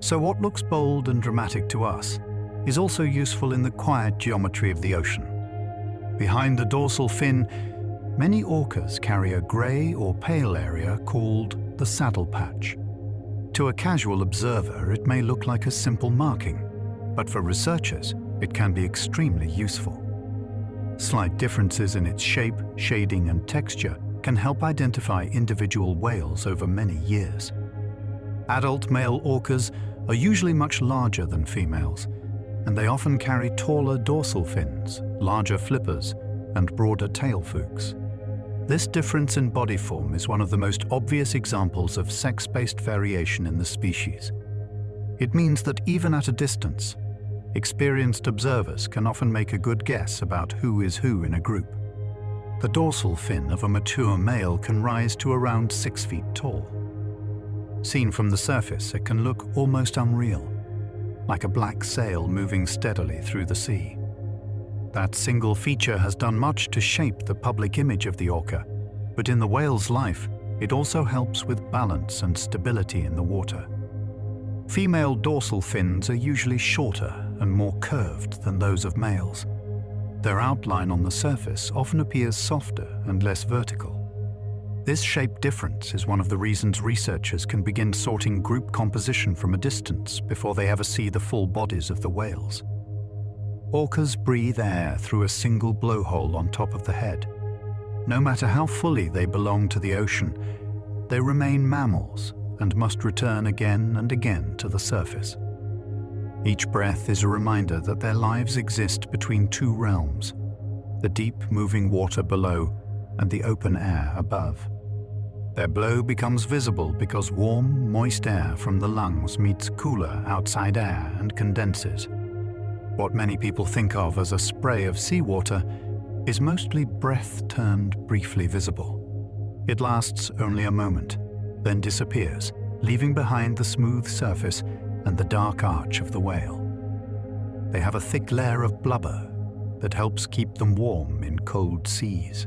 So what looks bold and dramatic to us is also useful in the quiet geometry of the ocean. Behind the dorsal fin, many orcas carry a grey or pale area called the saddle patch. To a casual observer, it may look like a simple marking, but for researchers, it can be extremely useful. Slight differences in its shape, shading, and texture can help identify individual whales over many years. Adult male orcas are usually much larger than females, and they often carry taller dorsal fins, larger flippers, and broader tail flukes. This difference in body form is one of the most obvious examples of sex-based variation in the species. It means that even at a distance, experienced observers can often make a good guess about who is who in a group. The dorsal fin of a mature male can rise to around 6 feet tall. Seen from the surface, it can look almost unreal, like a black sail moving steadily through the sea. That single feature has done much to shape the public image of the orca, but in the whale's life, it also helps with balance and stability in the water. Female dorsal fins are usually shorter and more curved than those of males. Their outline on the surface often appears softer and less vertical. This shape difference is one of the reasons researchers can begin sorting group composition from a distance before they ever see the full bodies of the whales. Orcas breathe air through a single blowhole on top of the head. No matter how fully they belong to the ocean, they remain mammals and must return again and again to the surface. Each breath is a reminder that their lives exist between two realms, the deep moving water below and the open air above. Their blow becomes visible because warm, moist air from the lungs meets cooler outside air and condenses. What many people think of as a spray of seawater is mostly breath turned briefly visible. It lasts only a moment, then disappears, leaving behind the smooth surface and the dark arch of the whale. They have a thick layer of blubber that helps keep them warm in cold seas.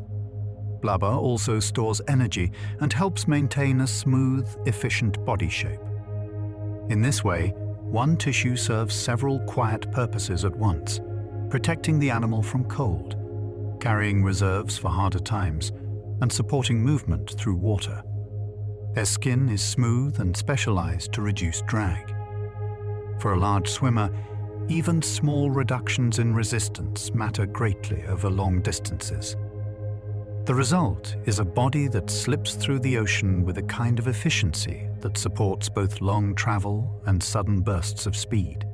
Blubber also stores energy and helps maintain a smooth, efficient body shape. In this way, one tissue serves several quiet purposes at once, protecting the animal from cold, carrying reserves for harder times, and supporting movement through water. Their skin is smooth and specialized to reduce drag. For a large swimmer, even small reductions in resistance matter greatly over long distances. The result is a body that slips through the ocean with a kind of efficiency that supports both long travel and sudden bursts of speed.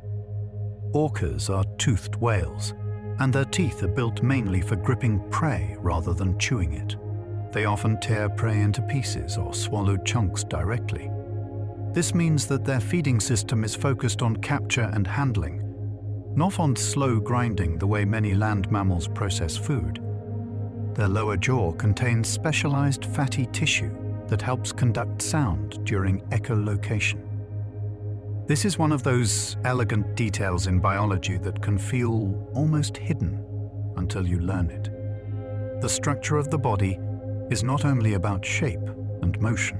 Orcas are toothed whales, and their teeth are built mainly for gripping prey rather than chewing it. They often tear prey into pieces or swallow chunks directly. This means that their feeding system is focused on capture and handling, not on slow grinding the way many land mammals process food. Their lower jaw contains specialized fatty tissue that helps conduct sound during echolocation. This is one of those elegant details in biology that can feel almost hidden until you learn it. The structure of the body is not only about shape and motion.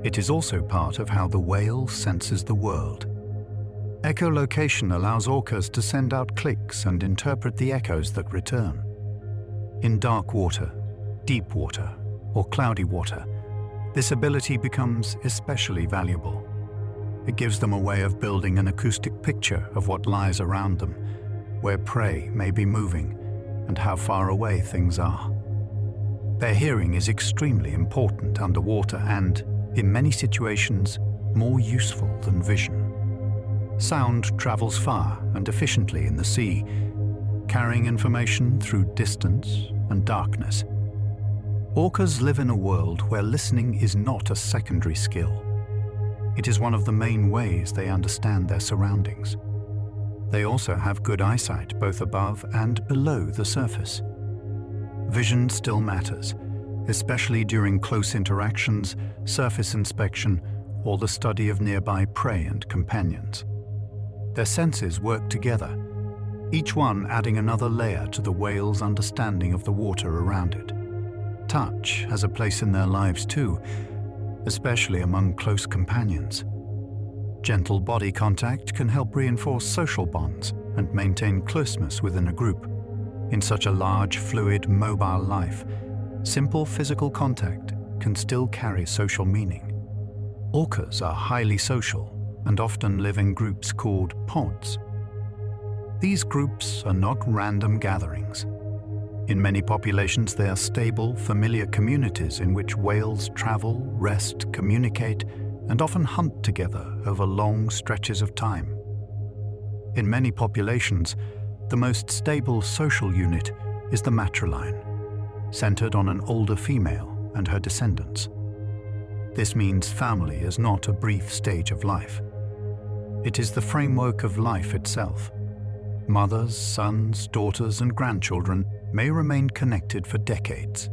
It is also part of how the whale senses the world. Echolocation allows orcas to send out clicks and interpret the echoes that return. In dark water, deep water, or cloudy water, this ability becomes especially valuable. It gives them a way of building an acoustic picture of what lies around them, where prey may be moving, and how far away things are. Their hearing is extremely important underwater and, in many situations, more useful than vision. Sound travels far and efficiently in the sea, carrying information through distance and darkness. Orcas live in a world where listening is not a secondary skill. It is one of the main ways they understand their surroundings. They also have good eyesight both above and below the surface. Vision still matters, especially during close interactions, surface inspection, or the study of nearby prey and companions. Their senses work together, each one adding another layer to the whale's understanding of the water around it. Touch has a place in their lives too, especially among close companions. Gentle body contact can help reinforce social bonds and maintain closeness within a group. In such a large, fluid, mobile life, simple physical contact can still carry social meaning. Orcas are highly social and often live in groups called pods. These groups are not random gatherings. In many populations, they are stable, familiar communities in which whales travel, rest, communicate, and often hunt together over long stretches of time. In many populations, the most stable social unit is the matriline, centered on an older female and her descendants. This means family is not a brief stage of life. It is the framework of life itself. Mothers, sons, daughters, and grandchildren may remain connected for decades.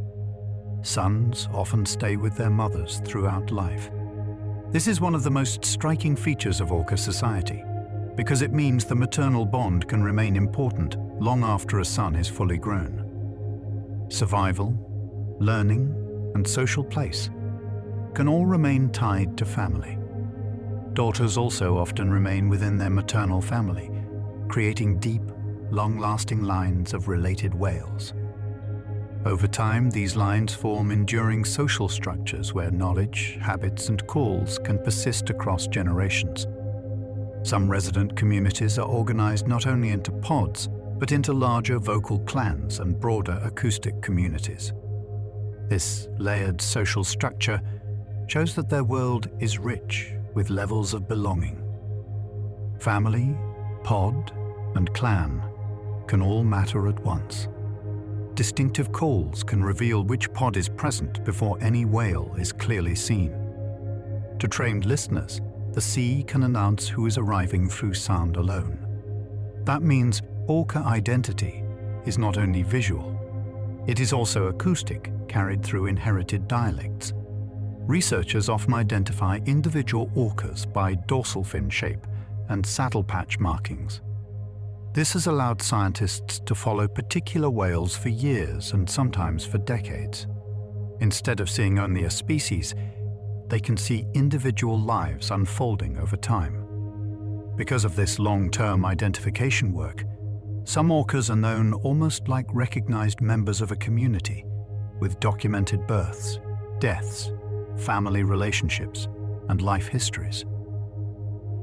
Sons often stay with their mothers throughout life. This is one of the most striking features of orca society, because it means the maternal bond can remain important long after a son is fully grown. Survival, learning, and social place can all remain tied to family. Daughters also often remain within their maternal family, creating deep, long-lasting lines of related whales. Over time, these lines form enduring social structures where knowledge, habits, and calls can persist across generations. Some resident communities are organized not only into pods, but into larger vocal clans and broader acoustic communities. This layered social structure shows that their world is rich with levels of belonging. Family, pod, and clan can all matter at once. Distinctive calls can reveal which pod is present before any whale is clearly seen. To trained listeners, the sea can announce who is arriving through sound alone. That means orca identity is not only visual, it is also acoustic, carried through inherited dialects. Researchers often identify individual orcas by dorsal fin shape and saddle patch markings. This has allowed scientists to follow particular whales for years and sometimes for decades. Instead of seeing only a species, they can see individual lives unfolding over time. Because of this long-term identification work, some orcas are known almost like recognized members of a community, with documented births, deaths, family relationships, and life histories.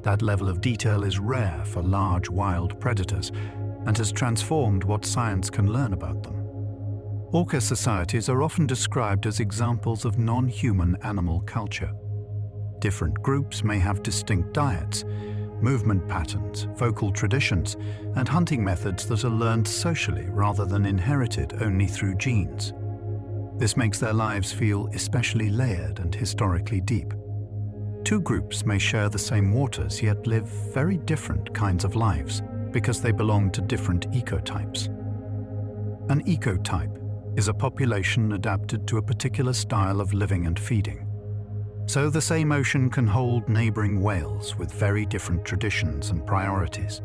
That level of detail is rare for large wild predators and has transformed what science can learn about them. Orca societies are often described as examples of non-human animal culture. Different groups may have distinct diets, movement patterns, vocal traditions, and hunting methods that are learned socially rather than inherited only through genes. This makes their lives feel especially layered and historically deep. Two groups may share the same waters yet live very different kinds of lives because they belong to different ecotypes. An ecotype is a population adapted to a particular style of living and feeding. So the same ocean can hold neighboring whales with very different traditions and priorities.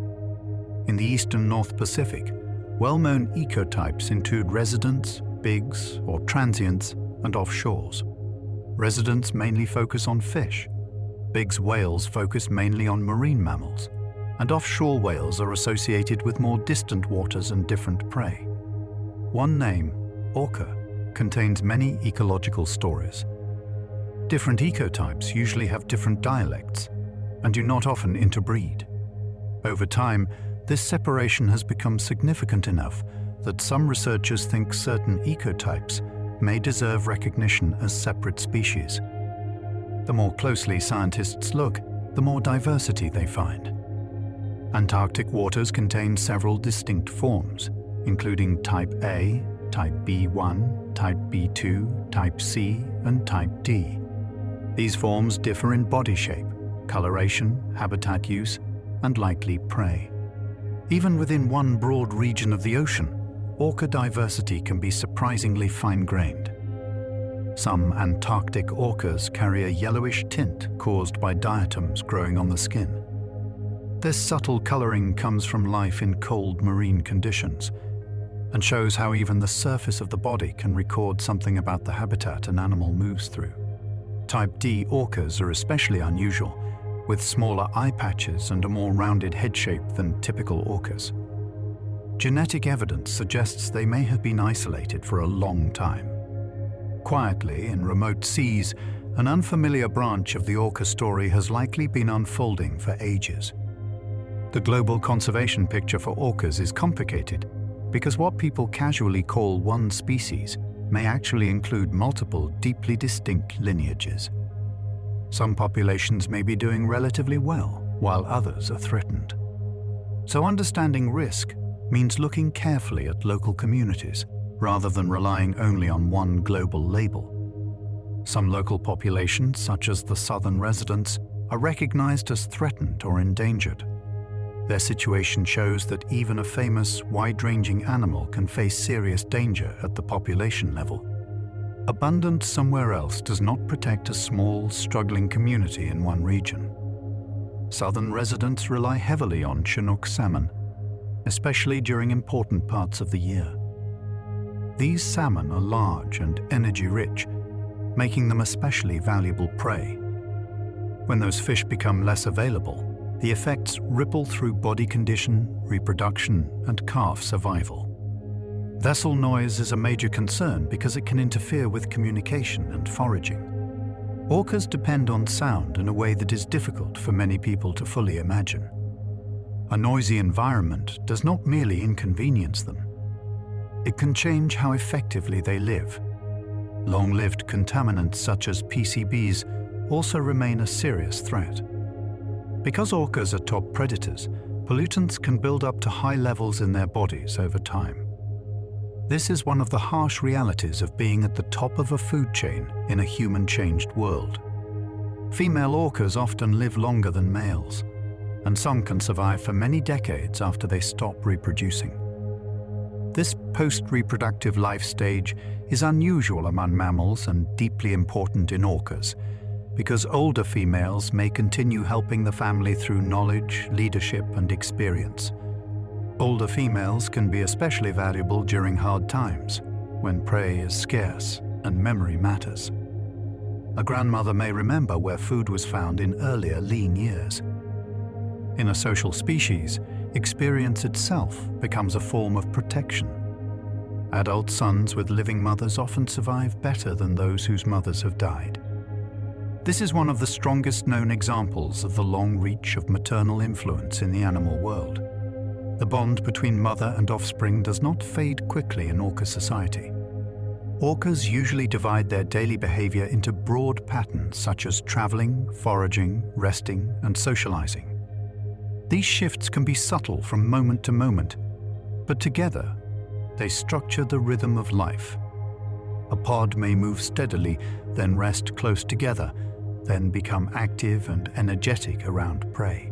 In the eastern North Pacific, Well-known ecotypes include residents, bigs or transients, and offshores. Residents mainly focus on fish. Bigs whales focus mainly on marine mammals, and offshore whales are associated with more distant waters and different prey. One name, orca, contains many ecological stories. Different ecotypes usually have different dialects and do not often interbreed. Over time, this separation has become significant enough that some researchers think certain ecotypes may deserve recognition as separate species. The more closely scientists look, the more diversity they find. Antarctic waters contain several distinct forms, including Type A, Type B1, Type B2, Type C, and Type D. These forms differ in body shape, coloration, habitat use, and likely prey. Even within one broad region of the ocean, orca diversity can be surprisingly fine-grained. Some Antarctic orcas carry a yellowish tint caused by diatoms growing on the skin. This subtle coloring comes from life in cold marine conditions and shows how even the surface of the body can record something about the habitat an animal moves through. Type D orcas are especially unusual, with smaller eye patches and a more rounded head shape than typical orcas. Genetic evidence suggests they may have been isolated for a long time. Quietly, in remote seas, an unfamiliar branch of the orca story has likely been unfolding for ages. The global conservation picture for orcas is complicated because what people casually call one species may actually include multiple deeply distinct lineages. Some populations may be doing relatively well, while others are threatened. So understanding risk means looking carefully at local communities, rather than relying only on one global label. Some local populations, such as the southern residents, are recognized as threatened or endangered. Their situation shows that even a famous, wide-ranging animal can face serious danger at the population level. Abundance somewhere else does not protect a small, struggling community in one region. Southern residents rely heavily on Chinook salmon, especially during important parts of the year. These salmon are large and energy-rich, making them especially valuable prey. When those fish become less available, the effects ripple through body condition, reproduction, and calf survival. Vessel noise is a major concern because it can interfere with communication and foraging. Orcas depend on sound in a way that is difficult for many people to fully imagine. A noisy environment does not merely inconvenience them. It can change how effectively they live. Long-lived contaminants such as PCBs also remain a serious threat. Because orcas are top predators, pollutants can build up to high levels in their bodies over time. This is one of the harsh realities of being at the top of a food chain in a human-changed world. Female orcas often live longer than males, and some can survive for many decades after they stop reproducing. This post-reproductive life stage is unusual among mammals and deeply important in orcas, because older females may continue helping the family through knowledge, leadership, and experience. Older females can be especially valuable during hard times, when prey is scarce and memory matters. A grandmother may remember where food was found in earlier lean years. In a social species, experience itself becomes a form of protection. Adult sons with living mothers often survive better than those whose mothers have died. This is one of the strongest known examples of the long reach of maternal influence in the animal world. The bond between mother and offspring does not fade quickly in orca society. Orcas usually divide their daily behavior into broad patterns such as traveling, foraging, resting, and socializing. These shifts can be subtle from moment to moment, but together they structure the rhythm of life. A pod may move steadily, then rest close together, then become active and energetic around prey.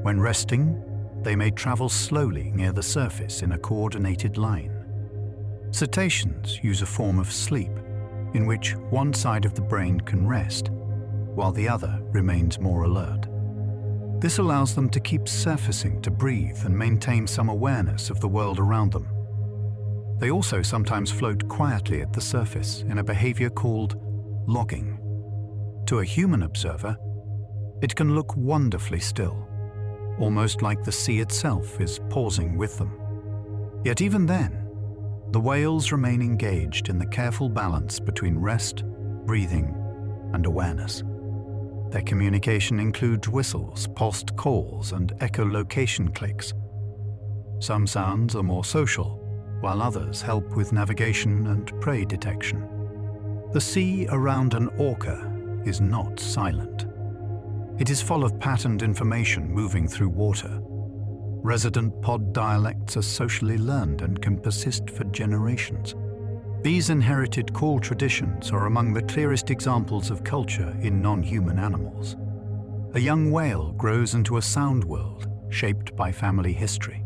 When resting, they may travel slowly near the surface in a coordinated line. Cetaceans use a form of sleep in which one side of the brain can rest, while the other remains more alert. This allows them to keep surfacing to breathe and maintain some awareness of the world around them. They also sometimes float quietly at the surface in a behavior called logging. To a human observer, it can look wonderfully still, almost like the sea itself is pausing with them. Yet even then, the whales remain engaged in the careful balance between rest, breathing, and awareness. Their communication includes whistles, pulsed calls, and echolocation clicks. Some sounds are more social, while others help with navigation and prey detection. The sea around an orca is not silent. It is full of patterned information moving through water. Resident pod dialects are socially learned and can persist for generations. These inherited call traditions are among the clearest examples of culture in non-human animals. A young whale grows into a sound world shaped by family history.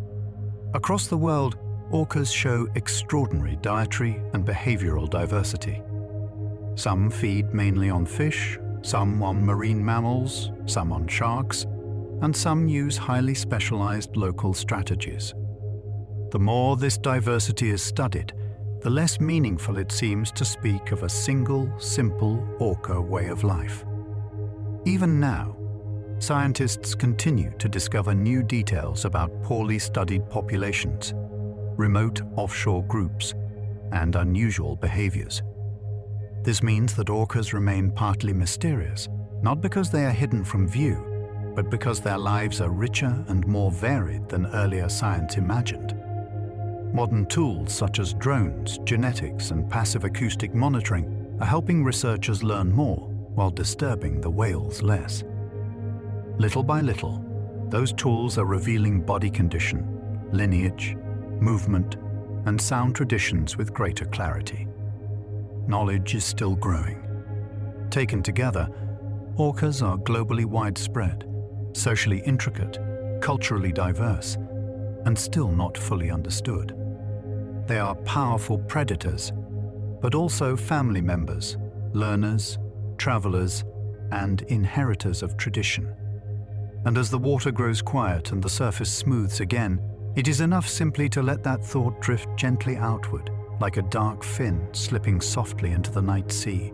Across the world, orcas show extraordinary dietary and behavioral diversity. Some feed mainly on fish, some on marine mammals, some on sharks, and some use highly specialized local strategies. The more this diversity is studied, the less meaningful it seems to speak of a single, simple orca way of life. Even now, scientists continue to discover new details about poorly studied populations, remote offshore groups, and unusual behaviors. This means that orcas remain partly mysterious, not because they are hidden from view, but because their lives are richer and more varied than earlier science imagined. Modern tools such as drones, genetics, and passive acoustic monitoring are helping researchers learn more while disturbing the whales less. Little by little, those tools are revealing body condition, lineage, movement, and sound traditions with greater clarity. Knowledge is still growing. Taken together, orcas are globally widespread, socially intricate, culturally diverse, and still not fully understood. They are powerful predators, but also family members, learners, travelers, and inheritors of tradition. And as the water grows quiet and the surface smooths again, it is enough simply to let that thought drift gently outward, like a dark fin slipping softly into the night sea.